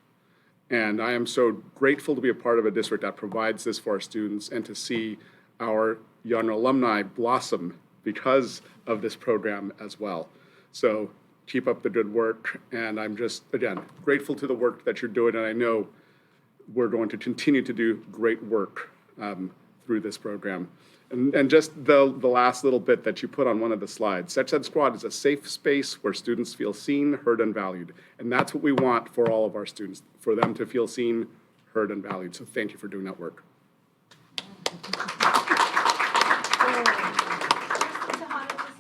And I am so grateful to be a part of a district that provides this for our students and to see our young alumni blossom because of this program as well. So keep up the good work, and I'm just, again, grateful to the work that you're doing, and I know we're going to continue to do great work through this program. And just the last little bit that you put on one of the slides, Sex Ed Squad is a safe space where students feel seen, heard, and valued. And that's what we want for all of our students, for them to feel seen, heard, and valued. So thank you for doing that work.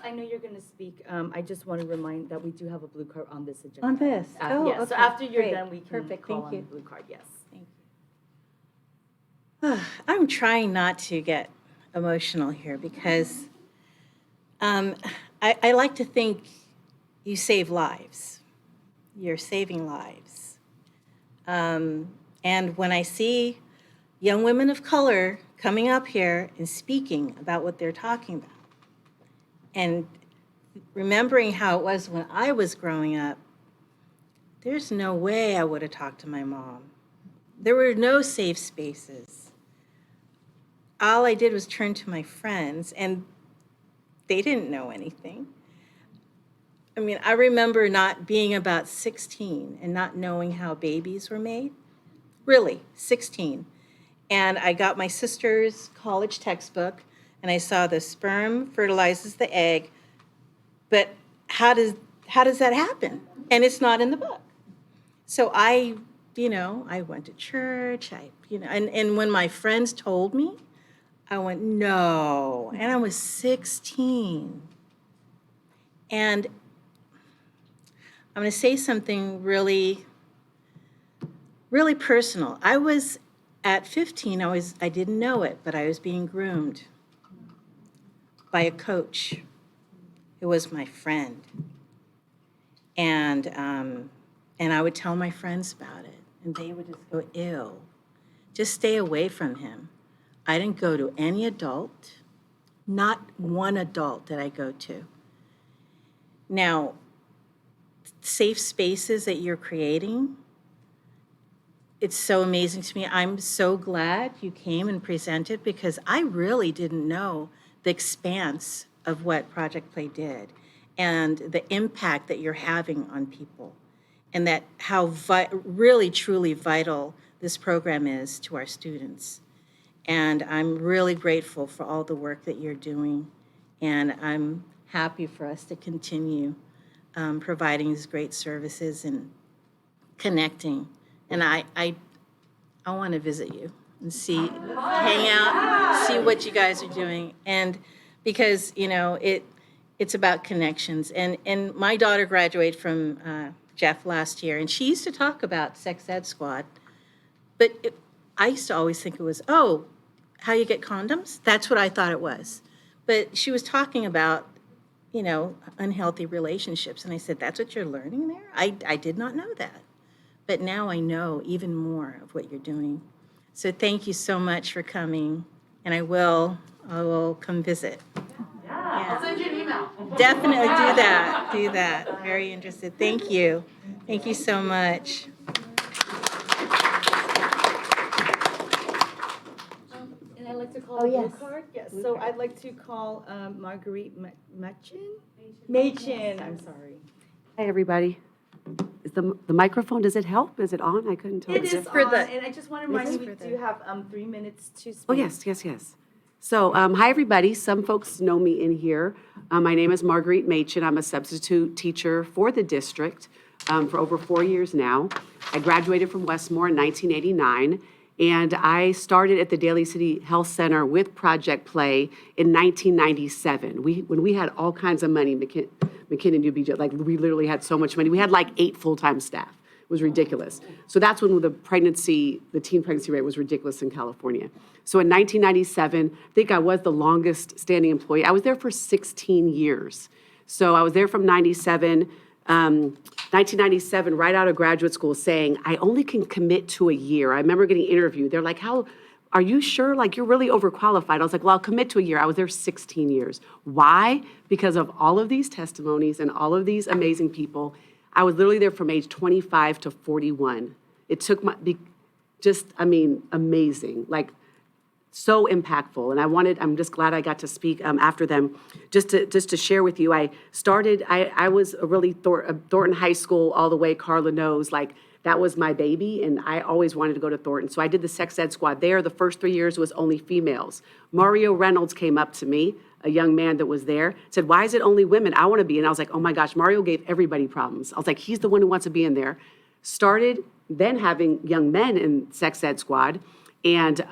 I know you're going to speak. I just want to remind that we do have a blue card on this agenda. On this? Oh, yes. okay. So after you're Great. done, we can Perfect. call Thank on you. the blue card. Yes. Thank you. I'm trying not to get emotional here because I like to think you save lives. You're saving lives. And when I see young women of color coming up here and speaking about what they're talking about, and remembering how it was when I was growing up, there's no way I would have talked to my mom. There were no safe spaces. All I did was turn to my friends, and they didn't know anything. I mean, I remember not being about 16 and not knowing how babies were made. Really, 16. And I got my sister's college textbook, and I saw the sperm fertilizes the egg, but how does that happen? And it's not in the book. So I went to church, and when my friends told me, I went, no, and I was 16. And I'm going to say something really, really personal. I was at 15, I didn't know it, but I was being groomed by a coach who was my friend. And I would tell my friends about it, and they would just go, ew, just stay away from him. I didn't go to any adult, not one adult that I go to. Now, safe spaces that you're creating, it's so amazing to me. I'm so glad you came and presented, because I really didn't know the expanse of what Project Play did and the impact that you're having on people, and that how really, truly vital this program is to our students. And I'm really grateful for all the work that you're doing, and I'm happy for us to continue providing these great services and connecting. And I want to visit you and hang out, see what you guys are doing. And because, it's about connections. And my daughter graduated from Jeff last year, and she used to talk about Sex Ed Squad. But I used to always think it was, oh, how you get condoms? That's what I thought it was. But she was talking about, unhealthy relationships. And I said, that's what you're learning there? I did not know that. But now I know even more of what you're doing. So thank you so much for coming. And I will come visit. Yeah. I'll send you an email. Definitely do that. Very interested. Thank you. Thank you so much. And I'd like to call a blue card. Yes, so I'd like to call Marguerite Machin. I'm sorry. Hi, everybody. Is the microphone, does it help? Is it on? I couldn't tell. It is on, and I just want to remind you, we do have 3 minutes to speak. Oh, yes. So, hi, everybody. Some folks know me in here. My name is Marguerite Machin. I'm a substitute teacher for the district for over 4 years now. I graduated from Westmore in 1989, and I started at the Daly City Health Center with Project Play in 1997. When we had all kinds of money, McKinnon, UBJ, like we literally had so much money. We had like 8 full-time staff. It was ridiculous. So that's when the teen pregnancy rate was ridiculous in California. So in 1997, I think I was the longest standing employee. I was there for 16 years. So I was there from 1997, right out of graduate school, saying, I only can commit to a year. I remember getting interviewed. They're like, are you sure? Like, you're really overqualified. I was like, well, I'll commit to a year. I was there 16 years. Why? Because of all of these testimonies and all of these amazing people. I was literally there from age 25 to 41. It took amazing, like so impactful. And I'm just glad I got to speak after them. Just to share with you, I was really Thornton High School all the way, Carla knows, like that was my baby, and I always wanted to go to Thornton. So I did the Sex Ed Squad there. The first 3 years was only females. Mario Reynolds came up to me, a young man that was there, said, why is it only women? I want to be. And I was like, oh my gosh, Mario gave everybody problems. I was like, he's the one who wants to be in there. Started then having young men in Sex Ed Squad. And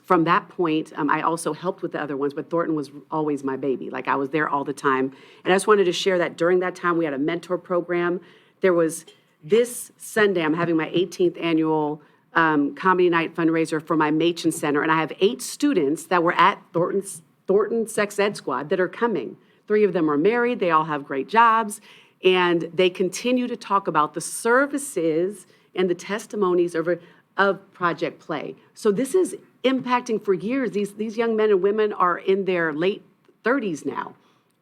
from that point, I also helped with the other ones, but Thornton was always my baby. Like I was there all the time. And I just wanted to share that during that time, we had a mentor program. There was this Sunday, I'm having my 18th annual comedy night fundraiser for my Machin Center. And I have 8 students that were at Thornton Sex Ed Squad that are coming. 3 of them are married. They all have great jobs. And they continue to talk about the services and the testimonies of Project Play. So this is impacting for years. These young men and women are in their late 30s now.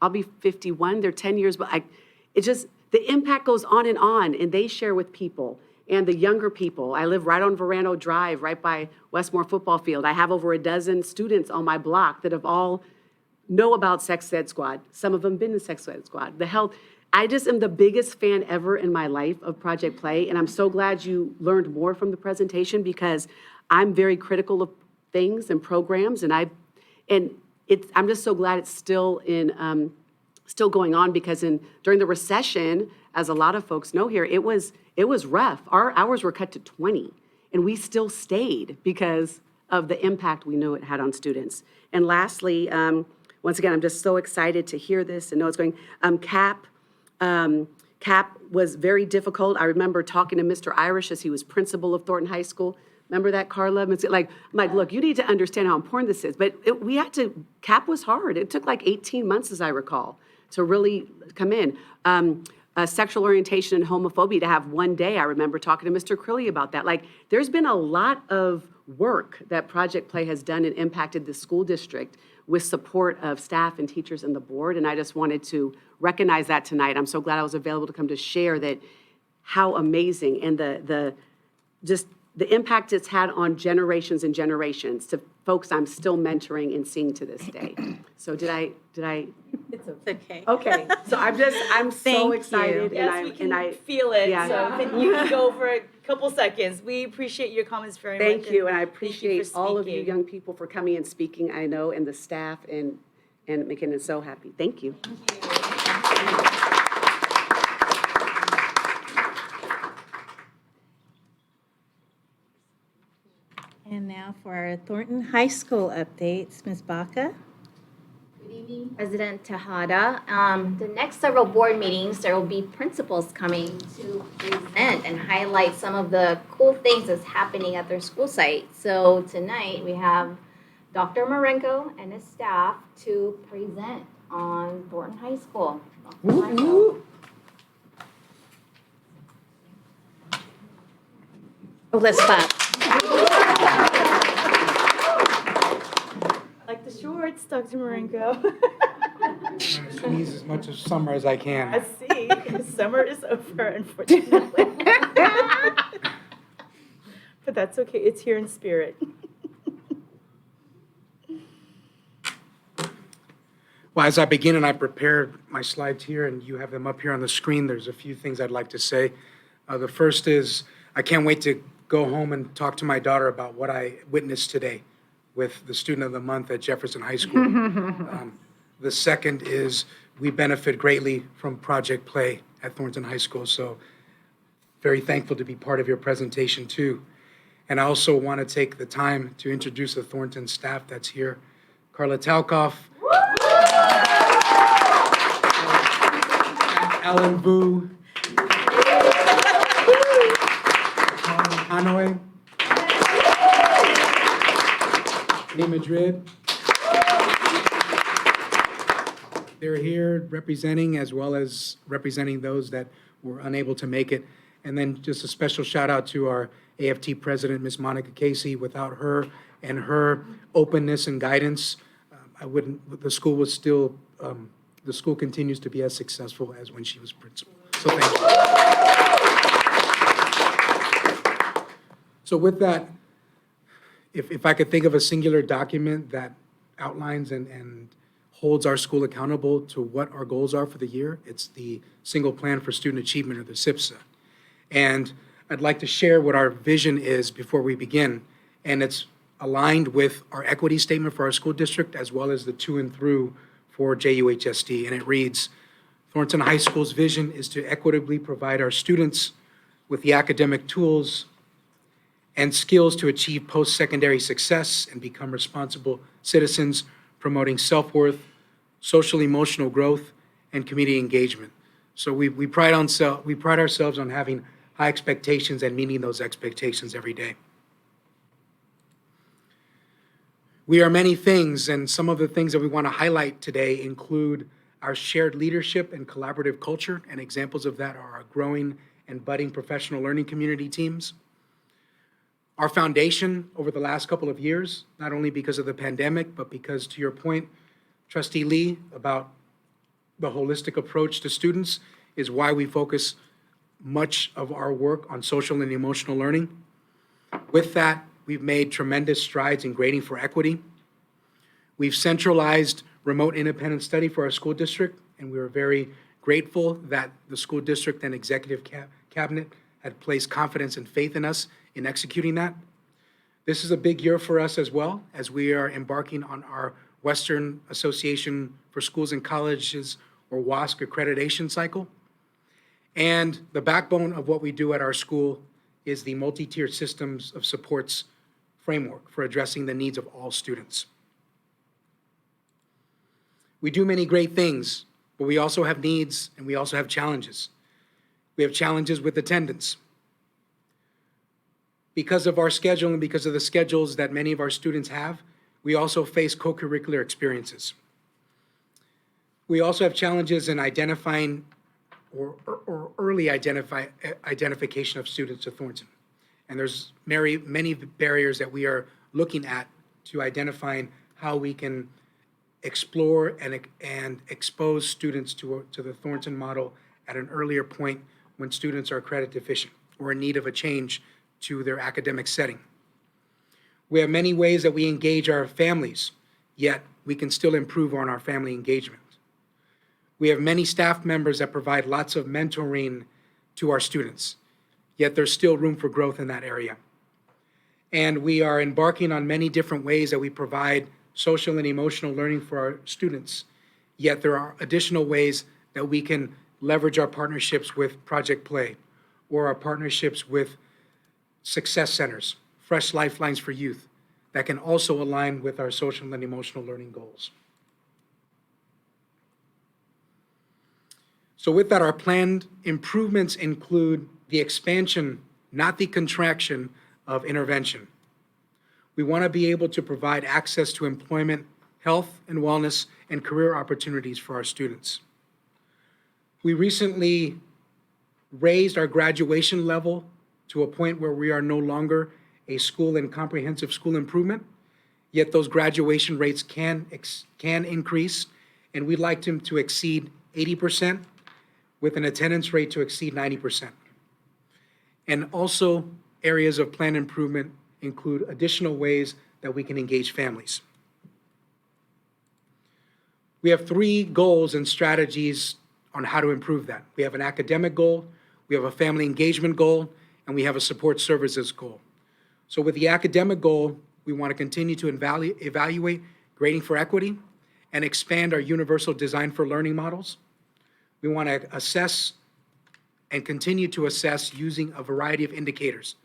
I'll be 51. They're 10 years, but the impact goes on, and they share with people. And the younger people, I live right on Verano Drive, right by Westmore football field. I have over a dozen students on my block that have all know about Sex Ed Squad. Some of them been in Sex Ed Squad. The health, I just am the biggest fan ever in my life of Project Play, and I'm so glad you learned more from the presentation because I'm very critical of things and programs, and I'm just so glad it's still still going on because during the recession, as a lot of folks know here, it was rough. Our hours were cut to 20, and we still stayed because of the impact we knew it had on students. And lastly, once again, I'm just so excited to hear this and know it's going. CAP was very difficult. I remember talking to Mr. Irish as he was principal of Thornton High School. Remember that, Carla? I'm like, look, you need to understand how important this is. But CAP was hard. It took like 18 months, as I recall, to really come in. Sexual orientation and homophobia to have one day. I remember talking to Mr. Crilly about that. Like, there's been a lot of work that Project Play has done and impacted the school district with support of staff and teachers and the board. And I just wanted to recognize that tonight. I'm so glad I was available to come to share that how amazing and the impact it's had on generations and generations to folks I'm still mentoring and seeing to this day. So did I? It's okay. Okay, so I'm so excited. Yes, we can feel it. Yeah. So then you can go for a couple seconds. We appreciate your comments very much. Thank you, and I thank you appreciate for all of you speaking. young people for coming and speaking, I know, and the staff, and making it so happy. Thank you. And now for our Thornton High School updates, Ms. Baca. Good evening, President Tejada. The next several board meetings, there will be principals coming to present and highlight some of the cool things that's happening at their school site. So tonight we have Dr. Marenko and his staff to present on Thornton High School. Dr. Marenko. Oh, let's clap. Like the shorts, Dr. Marenko. Squeeze as much of summer as I can. I see. Summer is over, unfortunately. But that's okay. It's here in spirit. Well, as I begin and I prepared my slides here and you have them up here on the screen, there's a few things I'd like to say. The first is I can't wait to go home and talk to my daughter about what I witnessed today with the Student of the Month at Jefferson High School. The second is we benefit greatly from Project Play at Thornton High School, so very thankful to be part of your presentation too. And I also want to take the time to introduce the Thornton staff that's here. Carla Talkoff, Alan Vu, Hanoi, Lee Madrid. They're here representing as well as representing those that were unable to make it. And then just a special shout out to our AFT president, Ms. Monica Casey. Without her and her openness and guidance, the school was still, the school continues to be as successful as when she was principal. So thank you. So with that, if I could think of a singular document that outlines and holds our school accountable to what our goals are for the year, it's the Single Plan for Student Achievement, or the SIPSA. And I'd like to share what our vision is before we begin. And it's aligned with our equity statement for our school district, as well as the to and through for JUHSD. And it reads, Thornton High School's vision is to equitably provide our students with the academic tools and skills to achieve post-secondary success and become responsible citizens, promoting self-worth, social emotional growth, and community engagement. So we pride ourselves on having high expectations and meeting those expectations every day. We are many things, and some of the things that we want to highlight today include our shared leadership and collaborative culture, and examples of that are our growing and budding professional learning community teams. Our foundation over the last couple of years, not only because of the pandemic, but because, to your point, Trustee Lee, about the holistic approach to students, is why we focus much of our work on social and emotional learning. With that, we've made tremendous strides in grading for equity. We've centralized remote independent study for our school district, and we were very grateful that the school district and executive cabinet had placed confidence and faith in us in executing that. This is a big year for us as well, as we are embarking on our Western Association for Schools and Colleges, or WASC, accreditation cycle. And the backbone of what we do at our school is the multi-tiered systems of supports framework for addressing the needs of all students. We do many great things, but we also have needs and we also have challenges. We have challenges with attendance. Because of our schedule and because of the schedules that many of our students have, we also face co-curricular experiences. We also have challenges in identifying or early identification of students to Thornton. And there's many barriers that we are looking at to identifying how we can explore and expose students to the Thornton model at an earlier point when students are credit deficient or in need of a change to their academic setting. We have many ways that we engage our families, yet we can still improve on our family engagement. We have many staff members that provide lots of mentoring to our students, yet there's still room for growth in that area. And we are embarking on many different ways that we provide social and emotional learning for our students, yet there are additional ways that we can leverage our partnerships with Project Play or our partnerships with success centers, fresh lifelines for youth, that can also align with our social and emotional learning goals. So with that, our planned improvements include the expansion, not the contraction, of intervention. We want to be able to provide access to employment, health and wellness, and career opportunities for our students. We recently raised our graduation level to a point where we are no longer a school in comprehensive school improvement, yet those graduation rates can increase, and we'd like them to exceed 80%, with an attendance rate to exceed 90%. And also, areas of planned improvement include additional ways that we can engage families. We have 3 goals and strategies on how to improve that. We have an academic goal, we have a family engagement goal, and we have a support services goal. So with the academic goal, we want to continue to evaluate grading for equity and expand our universal design for learning models. We want to assess and continue to assess using a variety of indicators,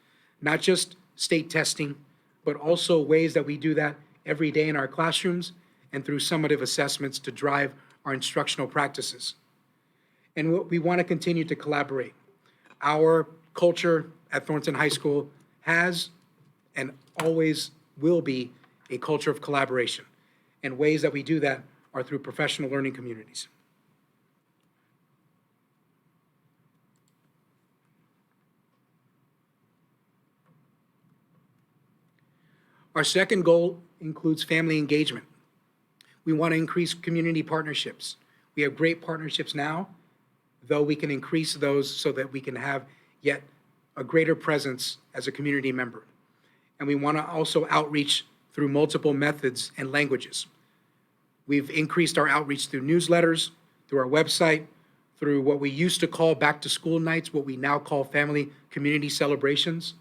not just state testing, but also ways that we do that every day in our classrooms and through summative assessments to drive our instructional practices. And we want to continue to collaborate. Our culture at Thornton High School has and always will be a culture of collaboration. And ways that we do that are through professional learning communities. Our second goal includes family engagement. We want to increase community partnerships. We have great partnerships now, though we can increase those so that we can have yet a greater presence as a community member. And we want to also outreach through multiple methods and languages. We've increased our outreach through newsletters, through our website, through what we used to call back to school nights, what we now call family community celebrations.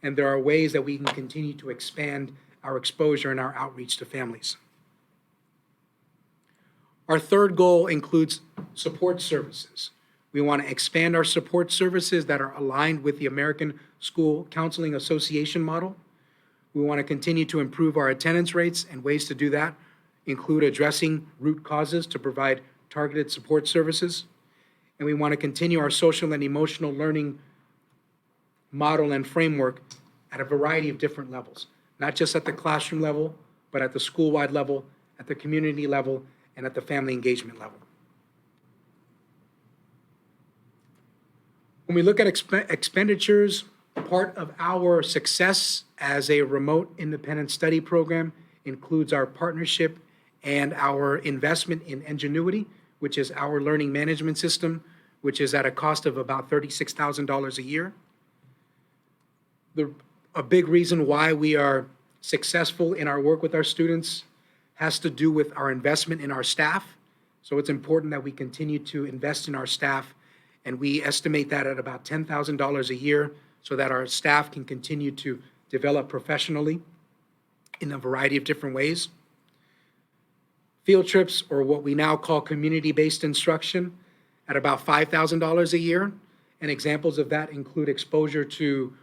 And there are ways that we can continue to expand our exposure and our outreach to families. Our third goal includes support services. We want to expand our support services that are aligned with the American School Counseling Association model. We want to continue to improve our attendance rates, and ways to do that include addressing root causes to provide targeted support services. And we want to continue our social and emotional learning model and framework at a variety of different levels, not just at the classroom level, but at the school-wide level, at the community level, and at the family engagement level. When we look at expenditures, part of our success as a remote independent study program includes our partnership and our investment in Ingenuity, which is our learning management system, which is at a cost of about $36,000 a year. A big reason why we are successful in our work with our students has to do with our investment in our staff. So it's important that we continue to invest in our staff, and we estimate that at about $10,000 a year so that our staff can continue to develop professionally in a variety of different ways. Field trips, or what we now call community-based instruction, at about $5,000 a year. And examples of that include exposure to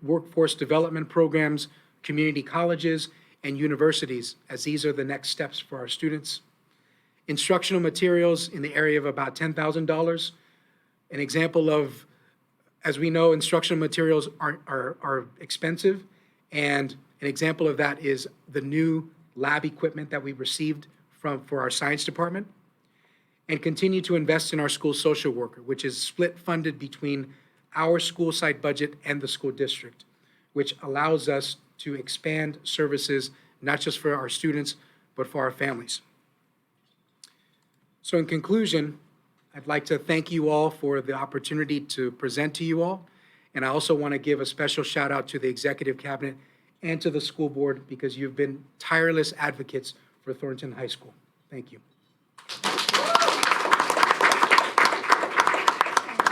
workforce development programs, community colleges, and universities, as these are the next steps for our students. Instructional materials in the area of about $10,000. An example of, as we know, instructional materials are expensive, and an example of that is the new lab equipment that we received for our science department. And continue to invest in our school social worker, which is split funded between our school site budget and the school district, which allows us to expand services, not just for our students, but for our families. So in conclusion, I'd like to thank you all for the opportunity to present to you all. And I also want to give a special shout out to the executive cabinet and to the school board, because you've been tireless advocates for Thornton High School. Thank you.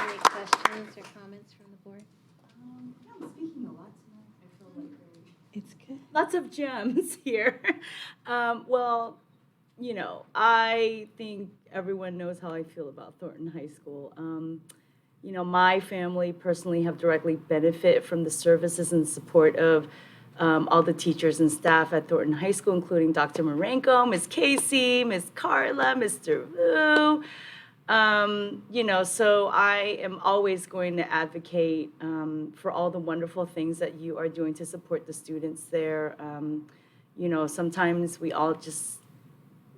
Any questions or comments from the board? I'm speaking a lot tonight. I feel like It's good. lots of gems here. Well, I think everyone knows how I feel about Thornton High School. My family personally have directly benefited from the services and support of all the teachers and staff at Thornton High School, including Dr. Marenko, Ms. Casey, Ms. Carla, Mr. Vu. So I am always going to advocate for all the wonderful things that you are doing to support the students there. Sometimes we all just,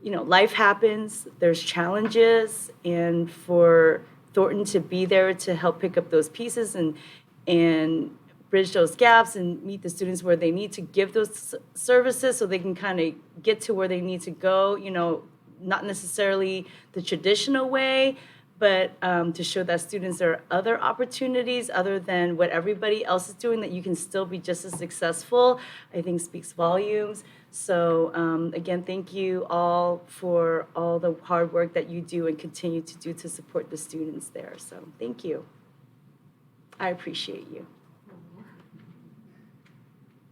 life happens, there's challenges, and for Thornton to be there to help pick up those pieces and bridge those gaps and meet the students where they need to give those services so they can kind of get to where they need to go, not necessarily the traditional way, but to show that students there are other opportunities other than what everybody else is doing, that you can still be just as successful, I think speaks volumes. So again, thank you all for all the hard work that you do and continue to do to support the students there. So thank you. I appreciate you.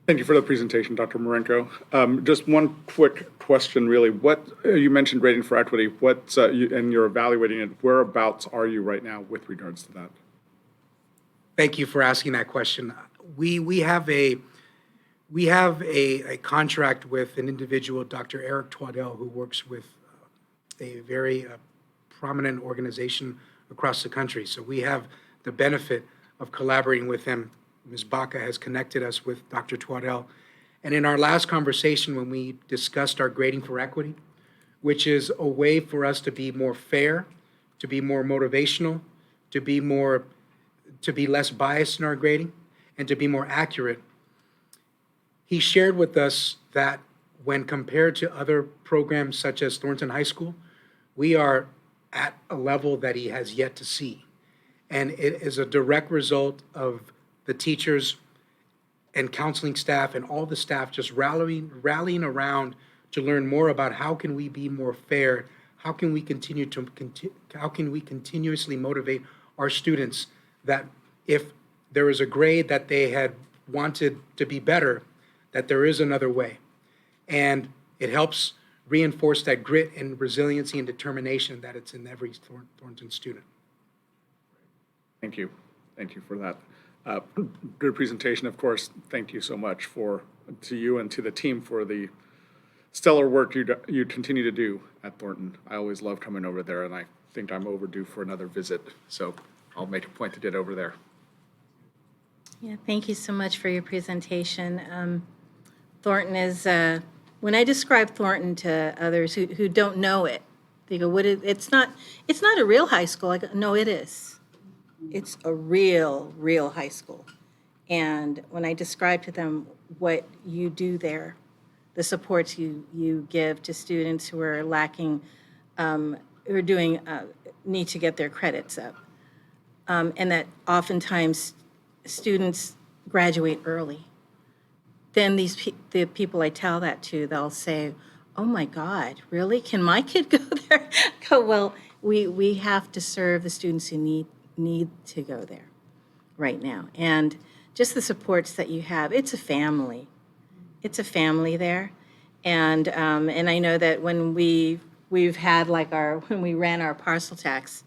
Thank you for the presentation, Dr. Marenko. Just one quick question, really. What you mentioned rating for equity. And you're evaluating it. Whereabouts are you right now with regards to that? Thank you for asking that question. We have a contract with an individual, Dr. Eric Twaddell, who works with a very prominent organization across the country. So we have the benefit of collaborating with him. Ms. Baca has connected us with Dr. Twaddell. And in our last conversation, when we discussed our grading for equity, which is a way for us to be more fair, to be more motivational, to be less biased in our grading, and to be more accurate, he shared with us that when compared to other programs such as Thornton High School, we are at a level that he has yet to see. And it is a direct result of the teachers and counseling staff and all the staff just rallying around to learn more about how can we be more fair, how can we continuously motivate our students, that if there is a grade that they had wanted to be better, that there is another way. And it helps reinforce that grit and resiliency and determination that it's in every Thornton student. Thank you. Thank you for that. Good presentation, of course. Thank you so much to you and to the team for the stellar work you continue to do at Thornton. I always love coming over there, and I think I'm overdue for another visit, so I'll make a point to get over there. Yeah, thank you so much for your presentation. Thornton is, when I describe Thornton to others who don't know it, they go, it's not a real high school. I go, no, it is. It's a real high school. And when I describe to them what you do there, the supports you give to students who are lacking, who are need to get their credits up, and that oftentimes students graduate early. Then the people I tell that to, they'll say, oh my God, really? Can my kid go there? Go, well, we have to serve the students who need to go there right now. And just the supports that you have, it's a family. It's a family there. And I know that when we've had like when we ran our parcel tax,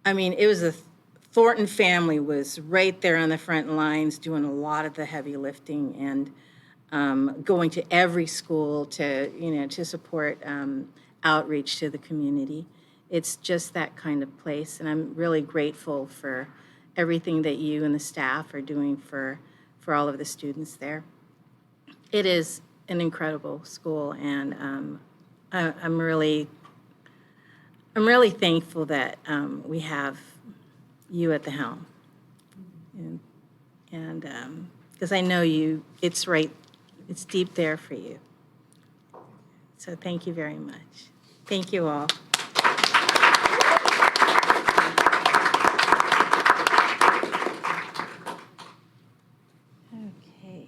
I mean, it was Thornton family was right there on the front lines doing a lot of the heavy lifting and going to every school to support outreach to the community. It's just that kind of place, and I'm really grateful for everything that you and the staff are doing for all of the students there. It is an incredible school, and I'm really thankful that we have you at the helm, and because I know it's deep there for you. So thank you very much. Thank you all. Okay.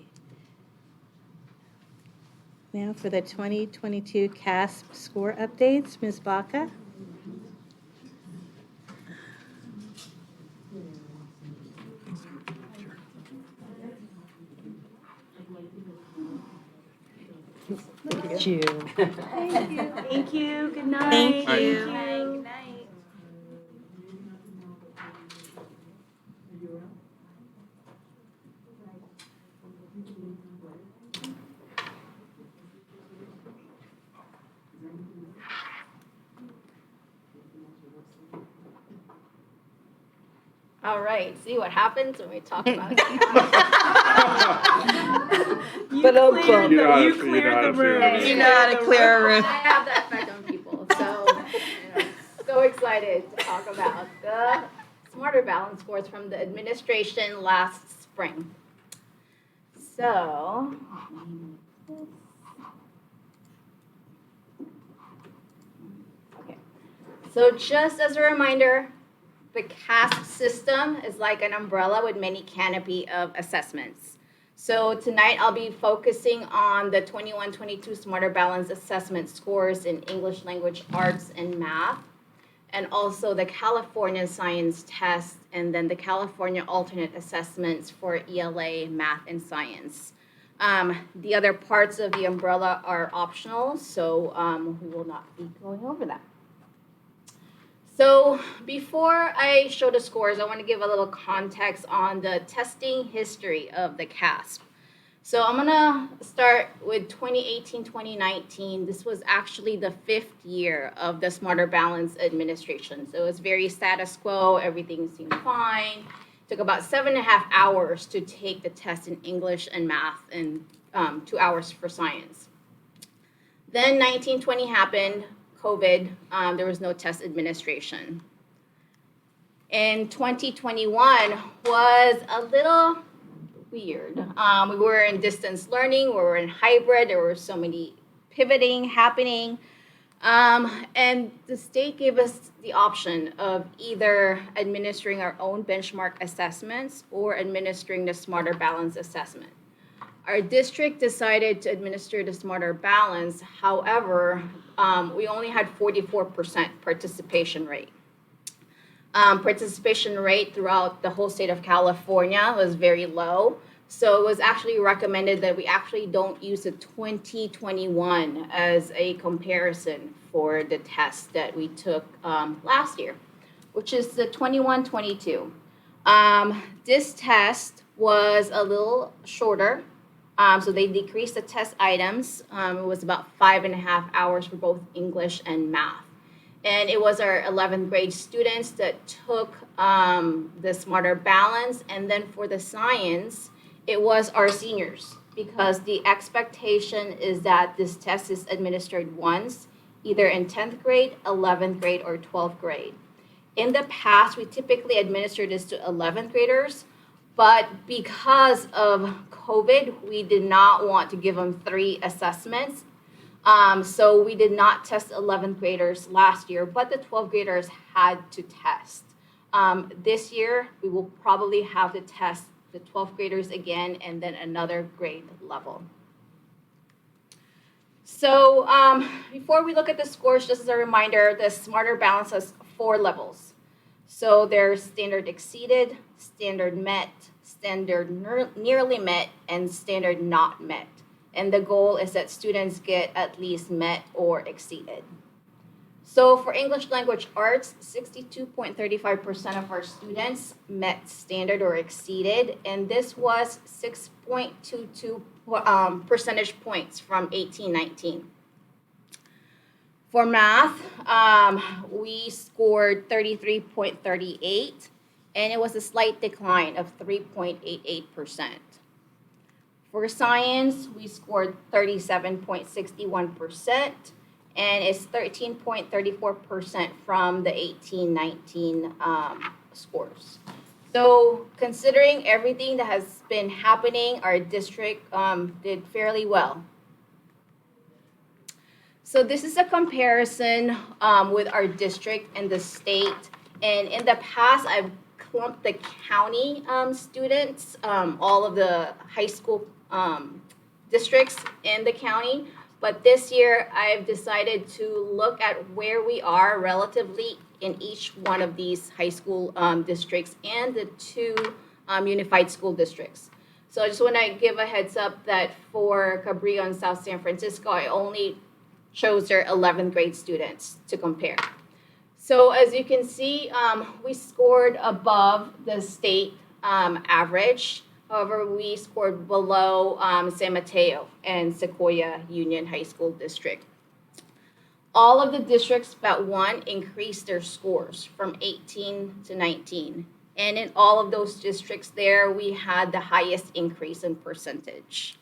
Now for the 2022 CASP score updates, Ms. Baca. Thank you. Thank you. Thank you. Good night. Thank you. Good night. All right, see what happens when we talk about it. You You know how to- cleared you know how the to room. feel it. You know how to clear a room. I have that effect on people, so excited to talk about the Smarter Balance scores from the administration last spring. So, okay. So just as a reminder, the CASP system is like an umbrella with many canopy of assessments. So tonight I'll be focusing on the 21-22 Smarter Balance assessment scores in English language arts and math, and also the California science test, and then the California alternate assessments for ELA, math, and science. The other parts of the umbrella are optional, so we will not be going over that. So before I show the scores, I want to give a little context on the testing history of the CASP. So I'm going to start with 2018-2019. This was actually the 5th year of the Smarter Balance administration. So it was very status quo. Everything seemed fine. It took about 7.5 hours to take the test in English and math and 2 hours for science. Then 1920 happened. COVID, there was no test administration. In 2021 was a little weird. We were in distance learning, we were in hybrid, there were so many pivoting happening. And the state gave us the option of either administering our own benchmark assessments or administering the Smarter Balance assessment. Our district decided to administer the Smarter Balance. However, we only had 44% participation rate. Participation rate throughout the whole state of California was very low. So it was actually recommended that we actually don't use the 2021 as a comparison for the test that we took last year, which is the 21-22. This test was a little shorter. So they decreased the test items. It was about 5.5 hours for both English and math. And it was our 11th grade students that took the Smarter Balance. And then for the science, it was our seniors, because the expectation is that this test is administered once, either in 10th grade, 11th grade, or 12th grade. In the past, we typically administered this to 11th graders, but because of COVID, we did not want to give them 3 assessments. So we did not test 11th graders last year, but the 12th graders had to test. This year, we will probably have to test the 12th graders again and then another grade level. So before we look at the scores, just as a reminder, the Smarter Balance has 4 levels. So there's standard exceeded, standard met, standard nearly met, and standard not met. And the goal is that students get at least met or exceeded. So for English language arts, 62.35% of our students met standard or exceeded, and this was 6.22 percentage points from 18-19. For math, we scored 33.38, and it was a slight decline of 3.88%. For science, we scored 37.61%, and it's 13.34% from the 18-19 scores. So considering everything that has been happening, our district did fairly well. So this is a comparison with our district and the state. And in the past, I've clumped the county students, all of the high school districts in the county. But this year, I've decided to look at where we are relatively in each one of these high school districts and the 2 unified school districts. So I just want to give a heads up that for Cabrillo and South San Francisco, I only chose their 11th grade students to compare. So as you can see, we scored above the state average. However, we scored below San Mateo and Sequoia Union High School District. All of the districts but one increased their scores from 18 to 19. And in all of those districts there, we had the highest increase in percentage.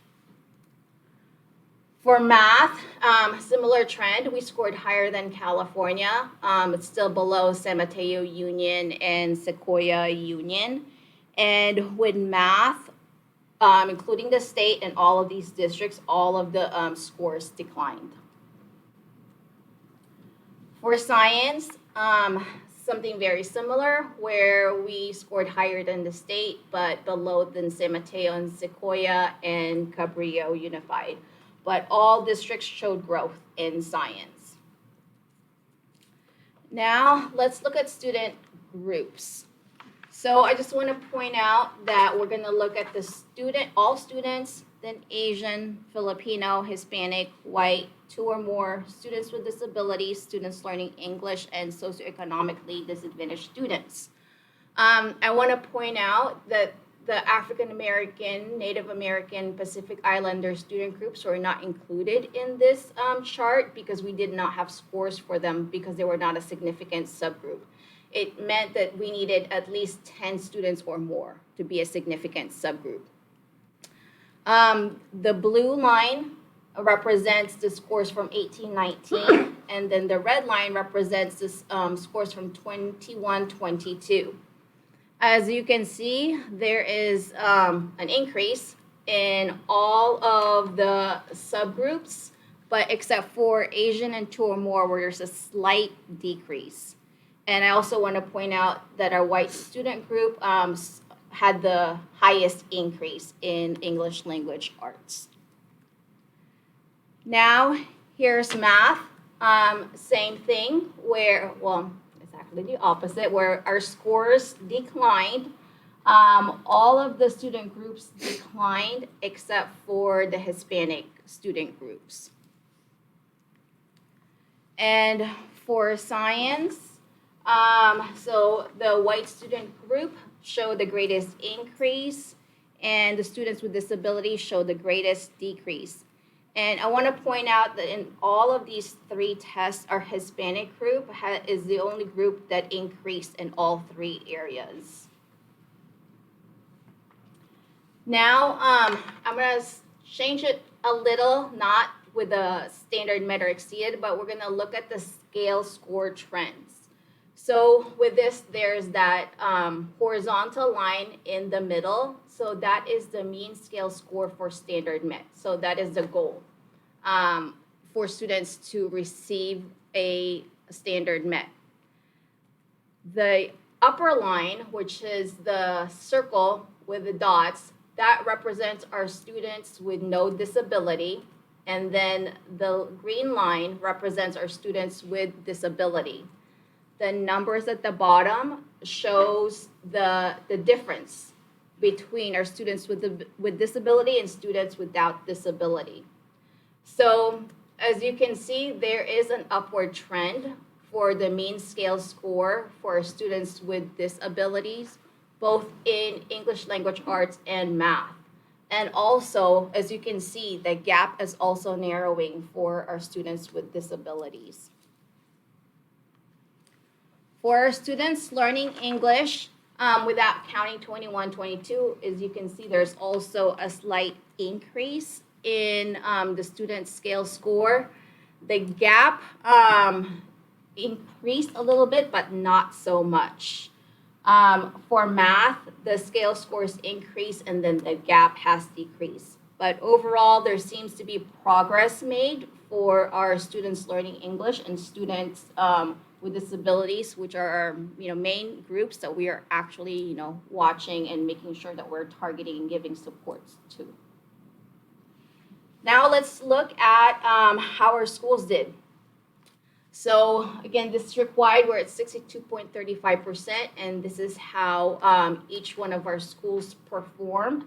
For math, similar trend, we scored higher than California. It's still below San Mateo Union and Sequoia Union. And with math, including the state and all of these districts, all of the scores declined. For science, something very similar, where we scored higher than the state, but below than San Mateo and Sequoia and Cabrillo Unified. But all districts showed growth in science. Now, let's look at student groups. So I just want to point out that we're going to look at all students, then Asian, Filipino, Hispanic, white, 2 or more, students with disabilities, students learning English, and socioeconomically disadvantaged students. I want to point out that the African American, Native American, Pacific Islander student groups were not included in this chart because we did not have scores for them because they were not a significant subgroup. It meant that we needed at least 10 students or more to be a significant subgroup. The blue line represents the scores from 18-19, and then the red line represents the scores from 21-22. As you can see, there is an increase in all of the subgroups, but except for Asian and 2 or more, where there's a slight decrease. And I also want to point out that our white student group had the highest increase in English language arts. Now, here's math. Same thing, where, well, it's actually the opposite, where our scores declined. All of the student groups declined except for the Hispanic student groups. And for science, so the white student group showed the greatest increase, and the students with disabilities showed the greatest decrease. And I want to point out that in all of these 3 tests, our Hispanic group is the only group that increased in all 3 areas. Now, I'm going to change it a little, not with the standard met or exceeded, but we're going to look at the scale score trends. So with this, there's that horizontal line in the middle. So that is the mean scale score for standard met. So that is the goal for students to receive a standard met. The upper line, which is the circle with the dots, that represents our students with no disability. And then the green line represents our students with disability. The numbers at the bottom shows the difference between our students with disability and students without disability. So as you can see, there is an upward trend for the mean scale score for students with disabilities, both in English language arts and math. And also, as you can see, the gap is also narrowing for our students with disabilities. For our students learning English, without counting 21, 22, as you can see, there's also a slight increase in the student scale score. The gap increased a little bit, but not so much. For math, the scale scores increase and then the gap has decreased. But overall, there seems to be progress made for our students learning English and students with disabilities, which are our main groups that we are actually watching and making sure that we're targeting and giving supports to. Now let's look at how our schools did. So again, district-wide, we're at 62.35%, and this is how each one of our schools performed.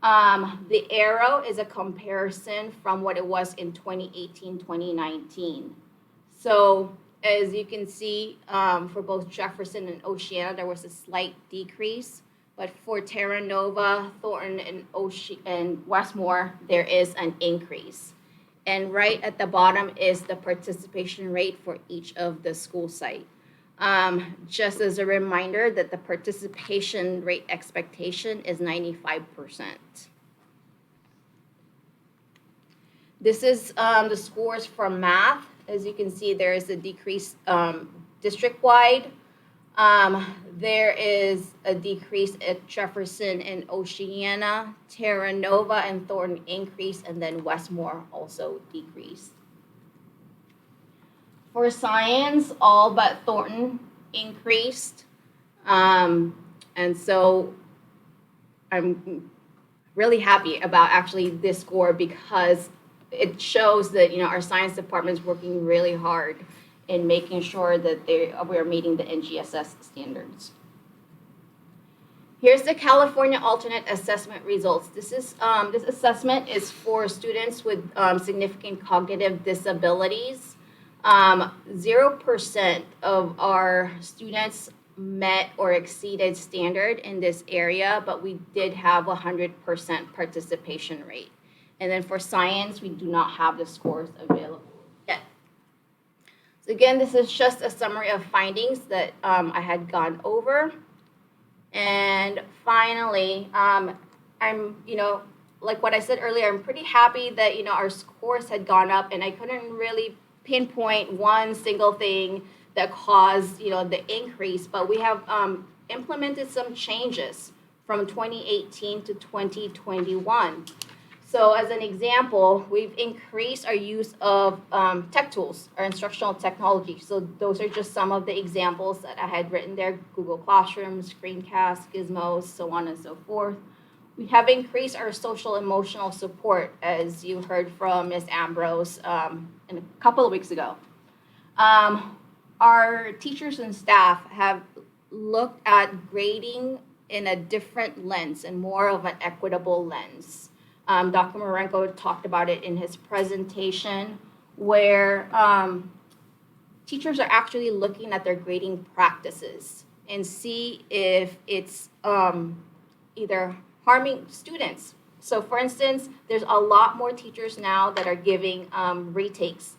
The arrow is a comparison from what it was in 2018, 2019. So as you can see, for both Jefferson and Oceana, there was a slight decrease. But for Terra Nova, Thornton, and Westmore, there is an increase. And right at the bottom is the participation rate for each of the school site. Just as a reminder that the participation rate expectation is 95%. This is the scores for math. As you can see, there is a decrease district-wide. There is a decrease at Jefferson and Oceana, Terra Nova and Thornton increased, and then Westmore also decreased. For science, all but Thornton increased. And so I'm really happy about actually this score because it shows that our science department is working really hard in making sure that we are meeting the NGSS standards. Here's the California Alternate Assessment results. This assessment is for students with significant cognitive disabilities. 0% of our students met or exceeded standard in this area, but we did have 100% participation rate. And then for science, we do not have the scores available yet. So again, this is just a summary of findings that I had gone over. And finally, I'm, like what I said earlier, I'm pretty happy that, our scores had gone up and I couldn't really pinpoint one single thing that caused, the increase, but we have implemented some changes from 2018 to 2021. So as an example, we've increased our use of tech tools, or instructional technology. So those are just some of the examples that I had written there: Google Classroom, Screencast, Gizmos, so on and so forth. We have increased our social emotional support, as you heard from Ms. Ambrose a couple of weeks ago. Our teachers and staff have looked at grading in a different lens and more of an equitable lens. Dr. Marenko talked about it in his presentation, where teachers are actually looking at their grading practices and see if it's either harming students. So for instance, there's a lot more teachers now that are giving retakes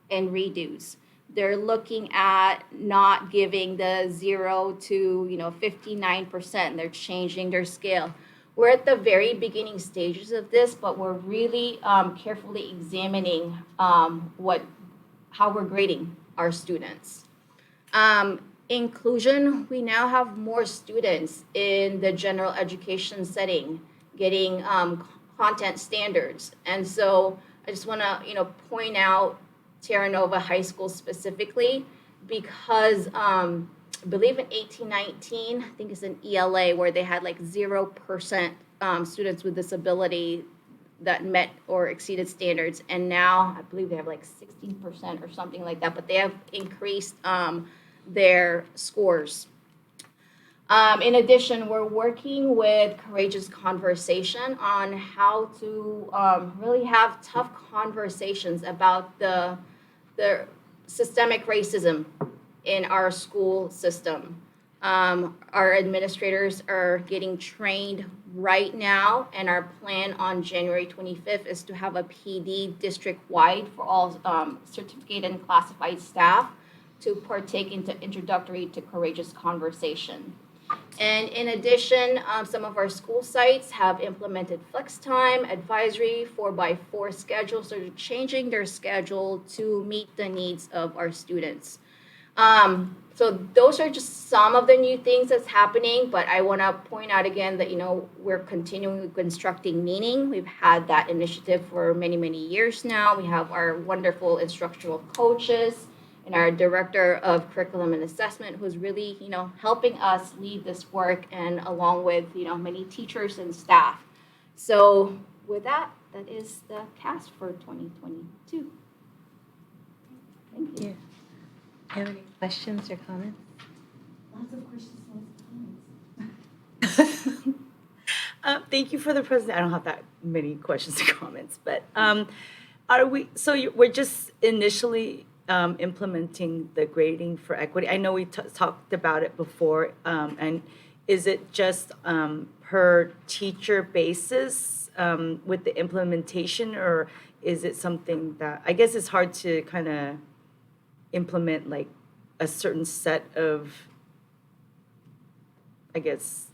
and redos. They're looking at not giving the 0 to 59%. They're changing their scale. We're at the very beginning stages of this, but we're really carefully examining how we're grading our students. Inclusion, we now have more students in the general education setting getting content standards. And so I just want to point out Terra Nova High School specifically because I believe in 1819, I think it's an ELA where they had like 0% students with disability that met or exceeded standards. And now I believe they have like 16% or something like that, but they have increased their scores. In addition, we're working with Courageous Conversation on how to really have tough conversations about the systemic racism in our school system. Our administrators are getting trained right now, and our plan on January 25th is to have a PD district-wide for all certificated and classified staff to partake into introductory to Courageous Conversation. And in addition, some of our school sites have implemented flex time, advisory, 4x4 schedules, so they're changing their schedule to meet the needs of our students. So those are just some of the new things that's happening, but I want to point out again that, we're continuing constructing meaning. We've had that initiative for many, many years now. We have our wonderful instructional coaches and our director of curriculum and assessment who's really, helping us lead this work, and along with, many teachers and staff. So with that, that is the cast for 2022. Thank you. Do you have any questions or comments? Lots of questions, lots of comments. Thank you for the presentation. I don't have that many questions or comments, but we're just initially implementing the grading for equity. I know we talked about it before, and is it just per teacher basis with the implementation, or is it something that, I guess it's hard to kind of implement like a certain set of, I guess,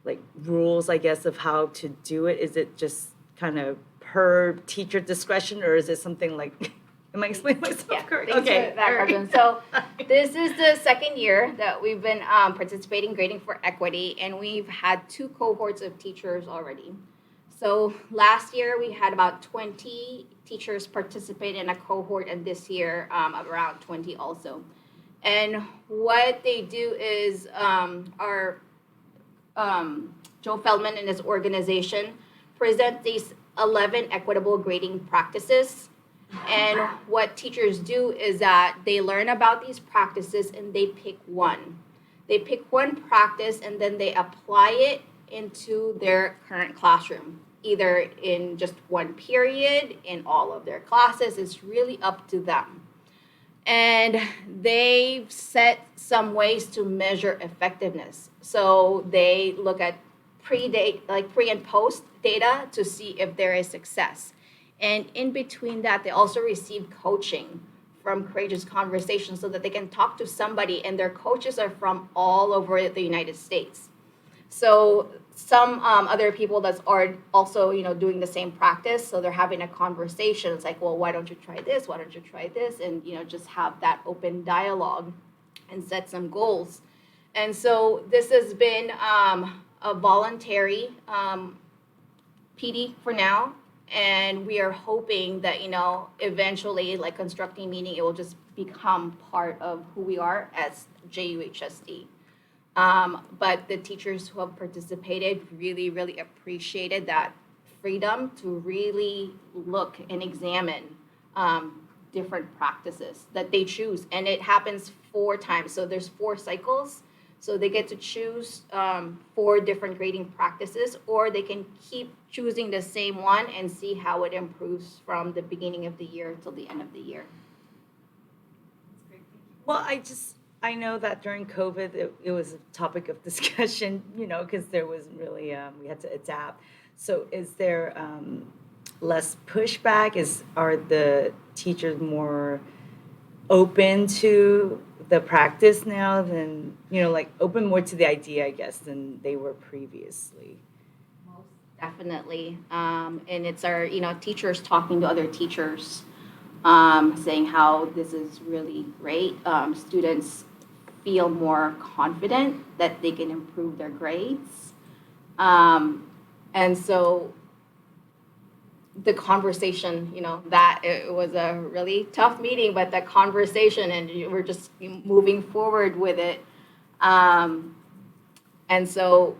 like rules, I guess, of how to do it? Is it just kind of per teacher discretion, or is it something like, am I explaining myself correctly? Thanks for that question. So this is the second year that we've been participating grading for equity, and we've had 2 cohorts of teachers already. So last year we had about 20 teachers participate in a cohort, and this year around 20 also. And what they do is our Joe Feldman and his organization present these 11 equitable grading practices. And what teachers do is that they learn about these practices and they pick one. They pick one practice and then they apply it into their current classroom, either in just one period, in all of their classes. It's really up to them. And they've set some ways to measure effectiveness. So they look at pre and post data to see if there is success. And in between that, they also receive coaching from Courageous Conversation so that they can talk to somebody, and their coaches are from all over the United States. So some other people that's are also, doing the same practice, so they're having a conversation. It's like, well, why don't you try this? Why don't you try this? And, just have that open dialogue and set some goals. And so this has been a voluntary PD for now. And we are hoping that, eventually, like constructing meaning, it will just become part of who we are as JUHSD. But the teachers who have participated really, really appreciated that freedom to really look and examine different practices that they choose. And it happens 4 times. So there's 4 cycles. So they get to choose 4 different grading practices, or they can keep choosing the same one and see how it improves from the beginning of the year till the end of the year. Well, I know that during COVID, it was a topic of discussion, because there wasn't really, we had to adapt. So is there less pushback? Are the teachers more open to the practice now than, open more to the idea, I guess, than they were previously? Most definitely. And it's our, teachers talking to other teachers, saying how this is really great. Students feel more confident that they can improve their grades. And so the conversation, that it was a really tough meeting, but the conversation, and we're just moving forward with it. And so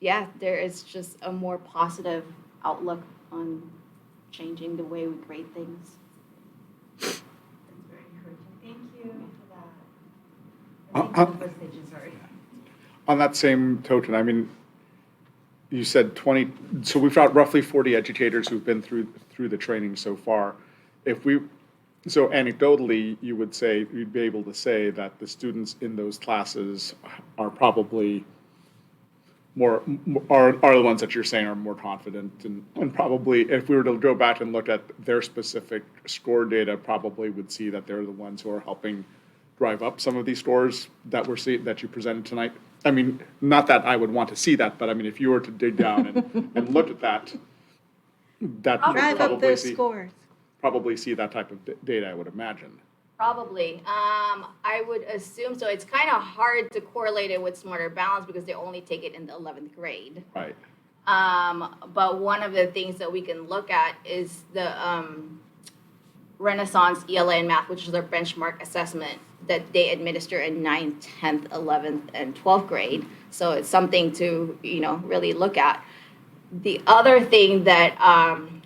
yeah, there is just a more positive outlook on changing the way we grade things. That's very encouraging. Thank you for that. Uh, On that same token, I mean, you said 20, so we've got roughly 40 educators who've been through the training so far. So anecdotally, you would say, you'd be able to say that the students in those classes are probably are the ones that you're saying are more confident, and probably if we were to go back and look at their specific score data, probably would see that they're the ones who are helping drive up some of these scores that that you presented tonight. I mean, not that I would want to see that, but I mean, if you were to dig down and look at that you would Drive up probably those see, scores. probably see that type of data, I would imagine. Probably. I would assume so. It's kind of hard to correlate it with Smarter Balance because they only take it in the 11th grade. Right. But one of the things that we can look at is the Renaissance ELA and Math, which is their benchmark assessment that they administer in 9th, 10th, 11th, and 12th grade. So it's something to, really look at. The other thing that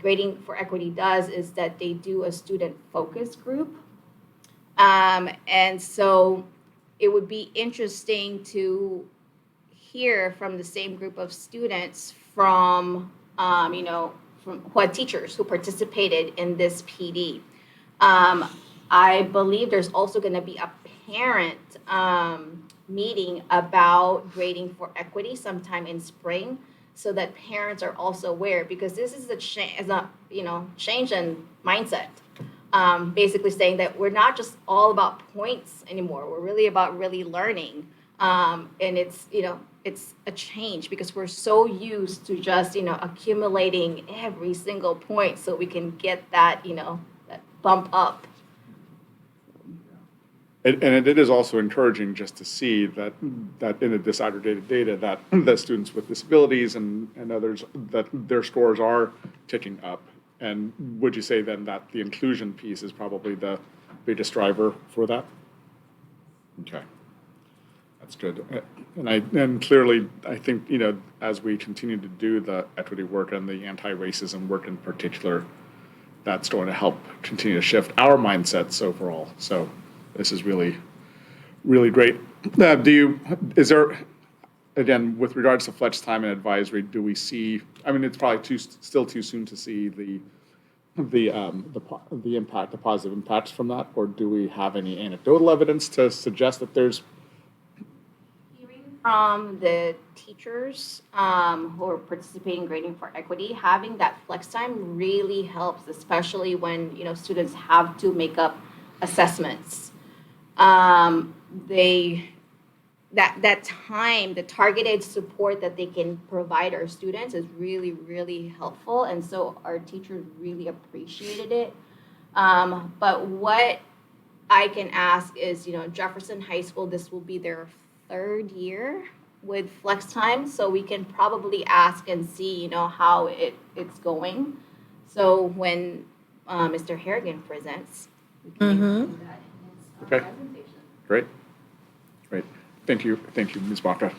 Grading for Equity does is that they do a student focus group. And so it would be interesting to hear from the same group of students from who had teachers who participated in this PD. I believe there's also going to be a parent meeting about grading for equity sometime in spring, so that parents are also aware, because this is a change in mindset. Basically saying that we're not just all about points anymore. We're really about really learning, and it's a change because we're so used to just accumulating every single point so we can get that that bump up. And it is also encouraging just to see that in the disaggregated data that the students with disabilities and others, that their scores are ticking up. And would you say then that the inclusion piece is probably the biggest driver for that? Okay, that's good. And clearly, I think, as we continue to do the equity work and the anti-racism work in particular, that's going to help continue to shift our mindsets overall. So this is really, really great. Is there, again, with regards to flex time and advisory, do we see, I mean, it's probably still too soon to see the impact, the positive impacts from that, or do we have any anecdotal evidence to suggest that there's? From the teachers who are participating in Grading for Equity, having that flex time really helps, especially when students have to make up assessments. That time, the targeted support that they can provide our students is really, really helpful, and so our teachers really appreciated it. But what I can ask is, Jefferson High School, this will be their 3rd year with flex time, so we can probably ask and see, how it's going. So when Mr. Harrigan presents, we can include that in his presentation. Great. Thank you, Ms. Baca.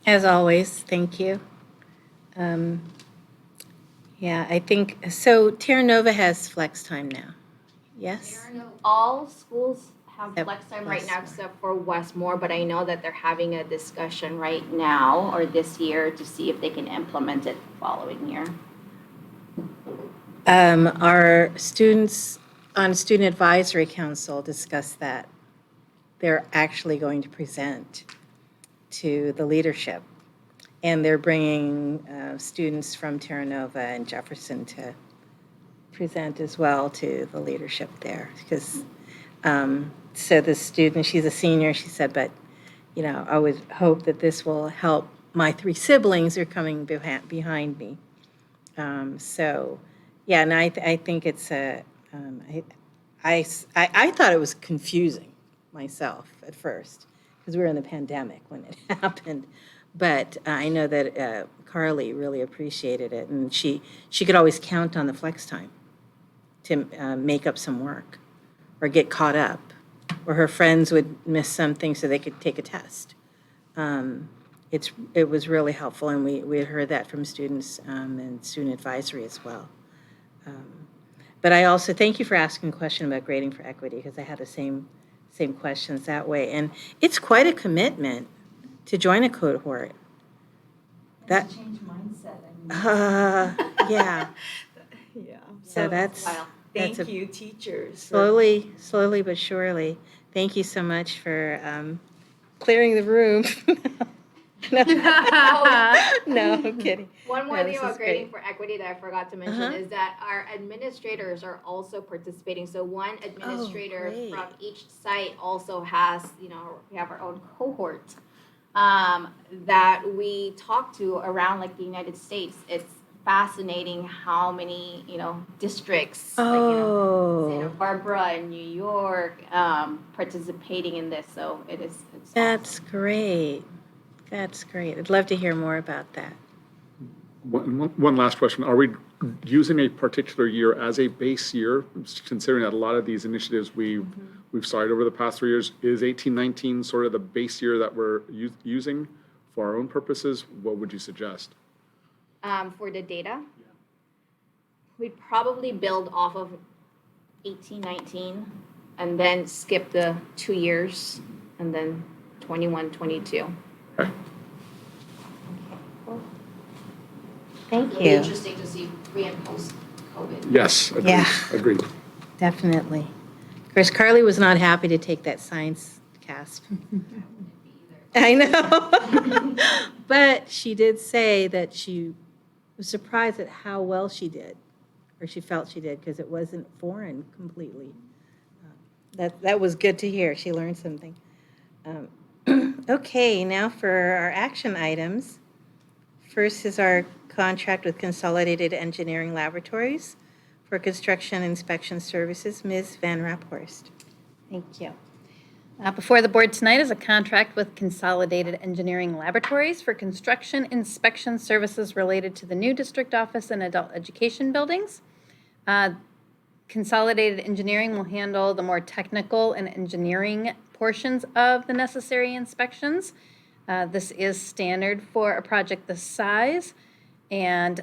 As always, thank you. Yeah, I think, so Terra Nova has flex time now, yes? All schools have Except flex time right now Westmore. except for Westmore, but I know that they're having a discussion right now or this year to see if they can implement it the following year. Our students on Student Advisory Council discussed that. They're actually going to present to the leadership. And they're bringing students from Terra Nova and Jefferson to present as well to the leadership there. Because, so the student, she's a senior, she said, but, I would hope that this will help my 3 siblings who are coming behind me. So, yeah, and I think it's I thought it was confusing myself at first, because we were in the pandemic when it happened. But I know that Carly really appreciated it, and she could always count on the flex time to make up some work or get caught up, or her friends would miss something so they could take a test. And it was really helpful, and we had heard that from students and student advisory as well. But I also thank you for asking a question about grading for equity, because I had the same questions that way. And it's quite a commitment to join a cohort. That Change mindset. yeah. Yeah. So that's Thank a you, teachers. slowly but surely. Thank you so much for clearing the room. No, no, I'm kidding. One more No, thing this about is grading great. for equity that I forgot to mention is that our administrators are also participating. So one administrator great. from each site also has, we have our own cohort that we talk to around like the United States. It's fascinating how many, districts, like, Santa Barbara and New York, participating in this. So it's That's great. That's great. I'd love to hear more about that. One last question. Are we using a particular year as a base year, considering that a lot of these initiatives we've started over the past 3 years? Is 1819 sort of the base year that we're using for our own purposes? What would you suggest? For the data, we'd probably build off of 1819 and then skip the 2 years and then 21, 22. Thank It'll be you. interesting to see pre and post COVID. Yes, agreed. Yeah. Agreed. Definitely. Of course, Carly was not happy to take that science cast. I know. But she did say that she was surprised at how well she did, or she felt she did, because it wasn't foreign completely. That was good to hear. She learned something. Okay, now for our action items. First is our contract with Consolidated Engineering Laboratories for construction inspection services. Ms. Van Raphorst. Thank you. Before the board tonight is a contract with Consolidated Engineering Laboratories for construction inspection services related to the new district office and adult education buildings. Consolidated Engineering will handle the more technical and engineering portions of the necessary inspections. This is standard for a project this size. And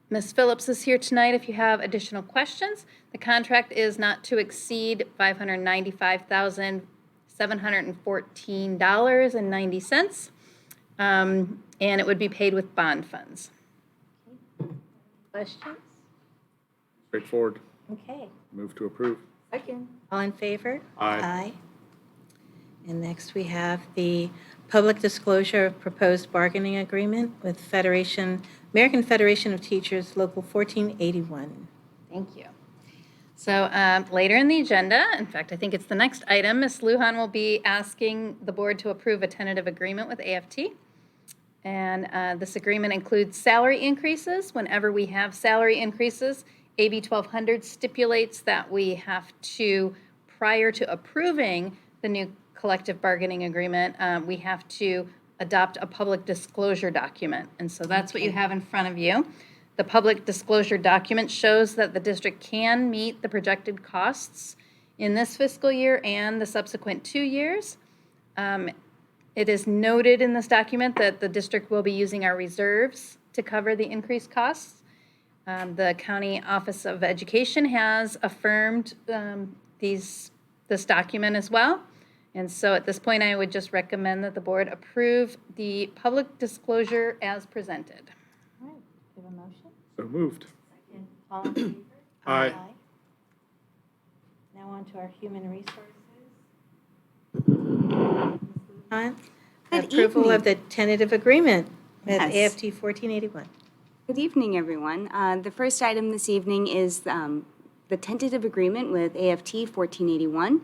Ms. Phillips is here tonight if you have additional questions. The contract is not to exceed $595,714.90. And it would be paid with bond funds. Questions? Straightforward. Okay. Move to approve. Second. All in favor? Aye. And next we have the public disclosure of proposed bargaining agreement with American Federation of Teachers, Local 1481. Thank you. So later in the agenda, in fact, I think it's the next item, Ms. Lujan will be asking the board to approve a tentative agreement with AFT. And this agreement includes salary increases. Whenever we have salary increases, AB 1200 stipulates that we have to, prior to approving the new collective bargaining agreement, we have to adopt a public disclosure document. And so that's what you have in front of you. The public disclosure document shows that the district can meet the projected costs in this fiscal year and the subsequent 2 years. It is noted in this document that the district will be using our reserves to cover the increased costs. The County Office of Education has affirmed this document as well. And so at this point, I would just recommend that the board approve the public disclosure as presented. All right, do you have a motion? So moved. Second. All in favor? Aye. Now on to our human resources. On Good approval evening. of the tentative agreement with Yes. AFT 1481. Good evening, everyone. The first item this evening is the tentative agreement with AFT 1481.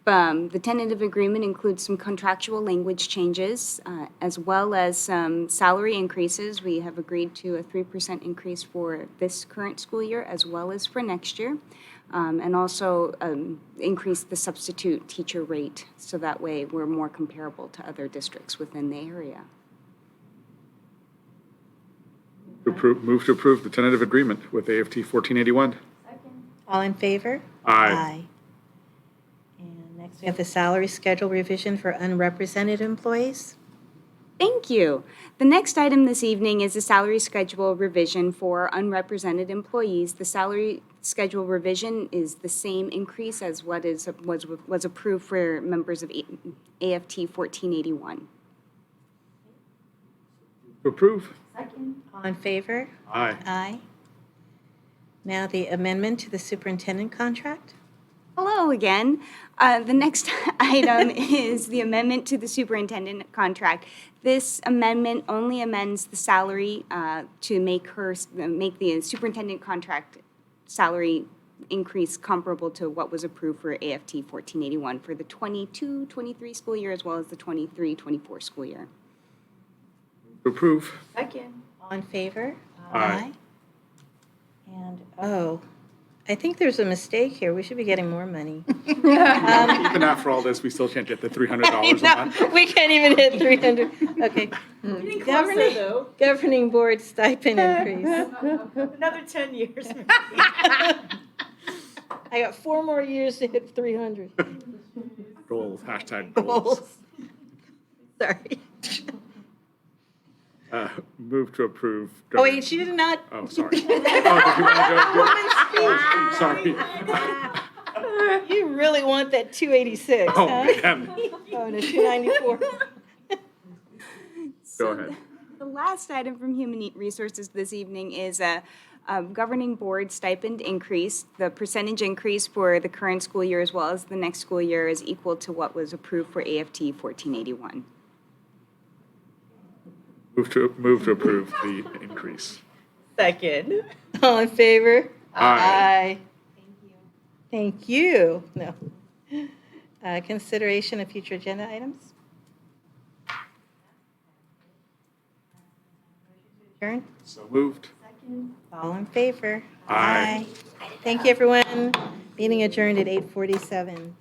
The tentative agreement includes some contractual language changes as well as some salary increases. We have agreed to a 3% increase for this current school year as well as for next year, and also increase the substitute teacher rate so that way we're more comparable to other districts within the area. Move to approve the tentative agreement with AFT 1481. All in favor? Aye. And next we have the salary schedule revision for unrepresented employees. Thank you. The next item this evening is a salary schedule revision for unrepresented employees. The salary schedule revision is the same increase as what was approved for members of AFT 1481. Approve? All in favor? Aye. Aye. Now the amendment to the superintendent contract. Hello again. The next item is the amendment to the superintendent contract. This amendment only amends the salary to make the superintendent contract salary increase comparable to what was approved for AFT 1481 for the 22-23 school year as well as the 23-24 school year. Approve? Second. All in favor? Aye. And, oh, I think there's a mistake here. We should be getting more money. Even after all this, we still can't get the $300 a month. We can't even hit 300. Okay. Getting closer, though. Governing board stipend increase. Another 10 years. I got 4 more years to hit 300. Goals, hashtag goals. Sorry. Move to approve. Oh, wait, she did not. Oh, sorry. Oh, did you want to go? Sorry. You really want that 286, Oh, huh? man. Oh, no, 294. Go ahead. The last item from Human Resources this evening is a governing board stipend increase. The percentage increase for the current school year as well as the next school year is equal to what was approved for AFT 1481. Move to approve the increase. Second. All in favor? Aye. Thank you. No. Consideration of future agenda items? Adjourn? So moved. All in favor? Aye. Thank you, everyone. Meeting adjourned at 8:47.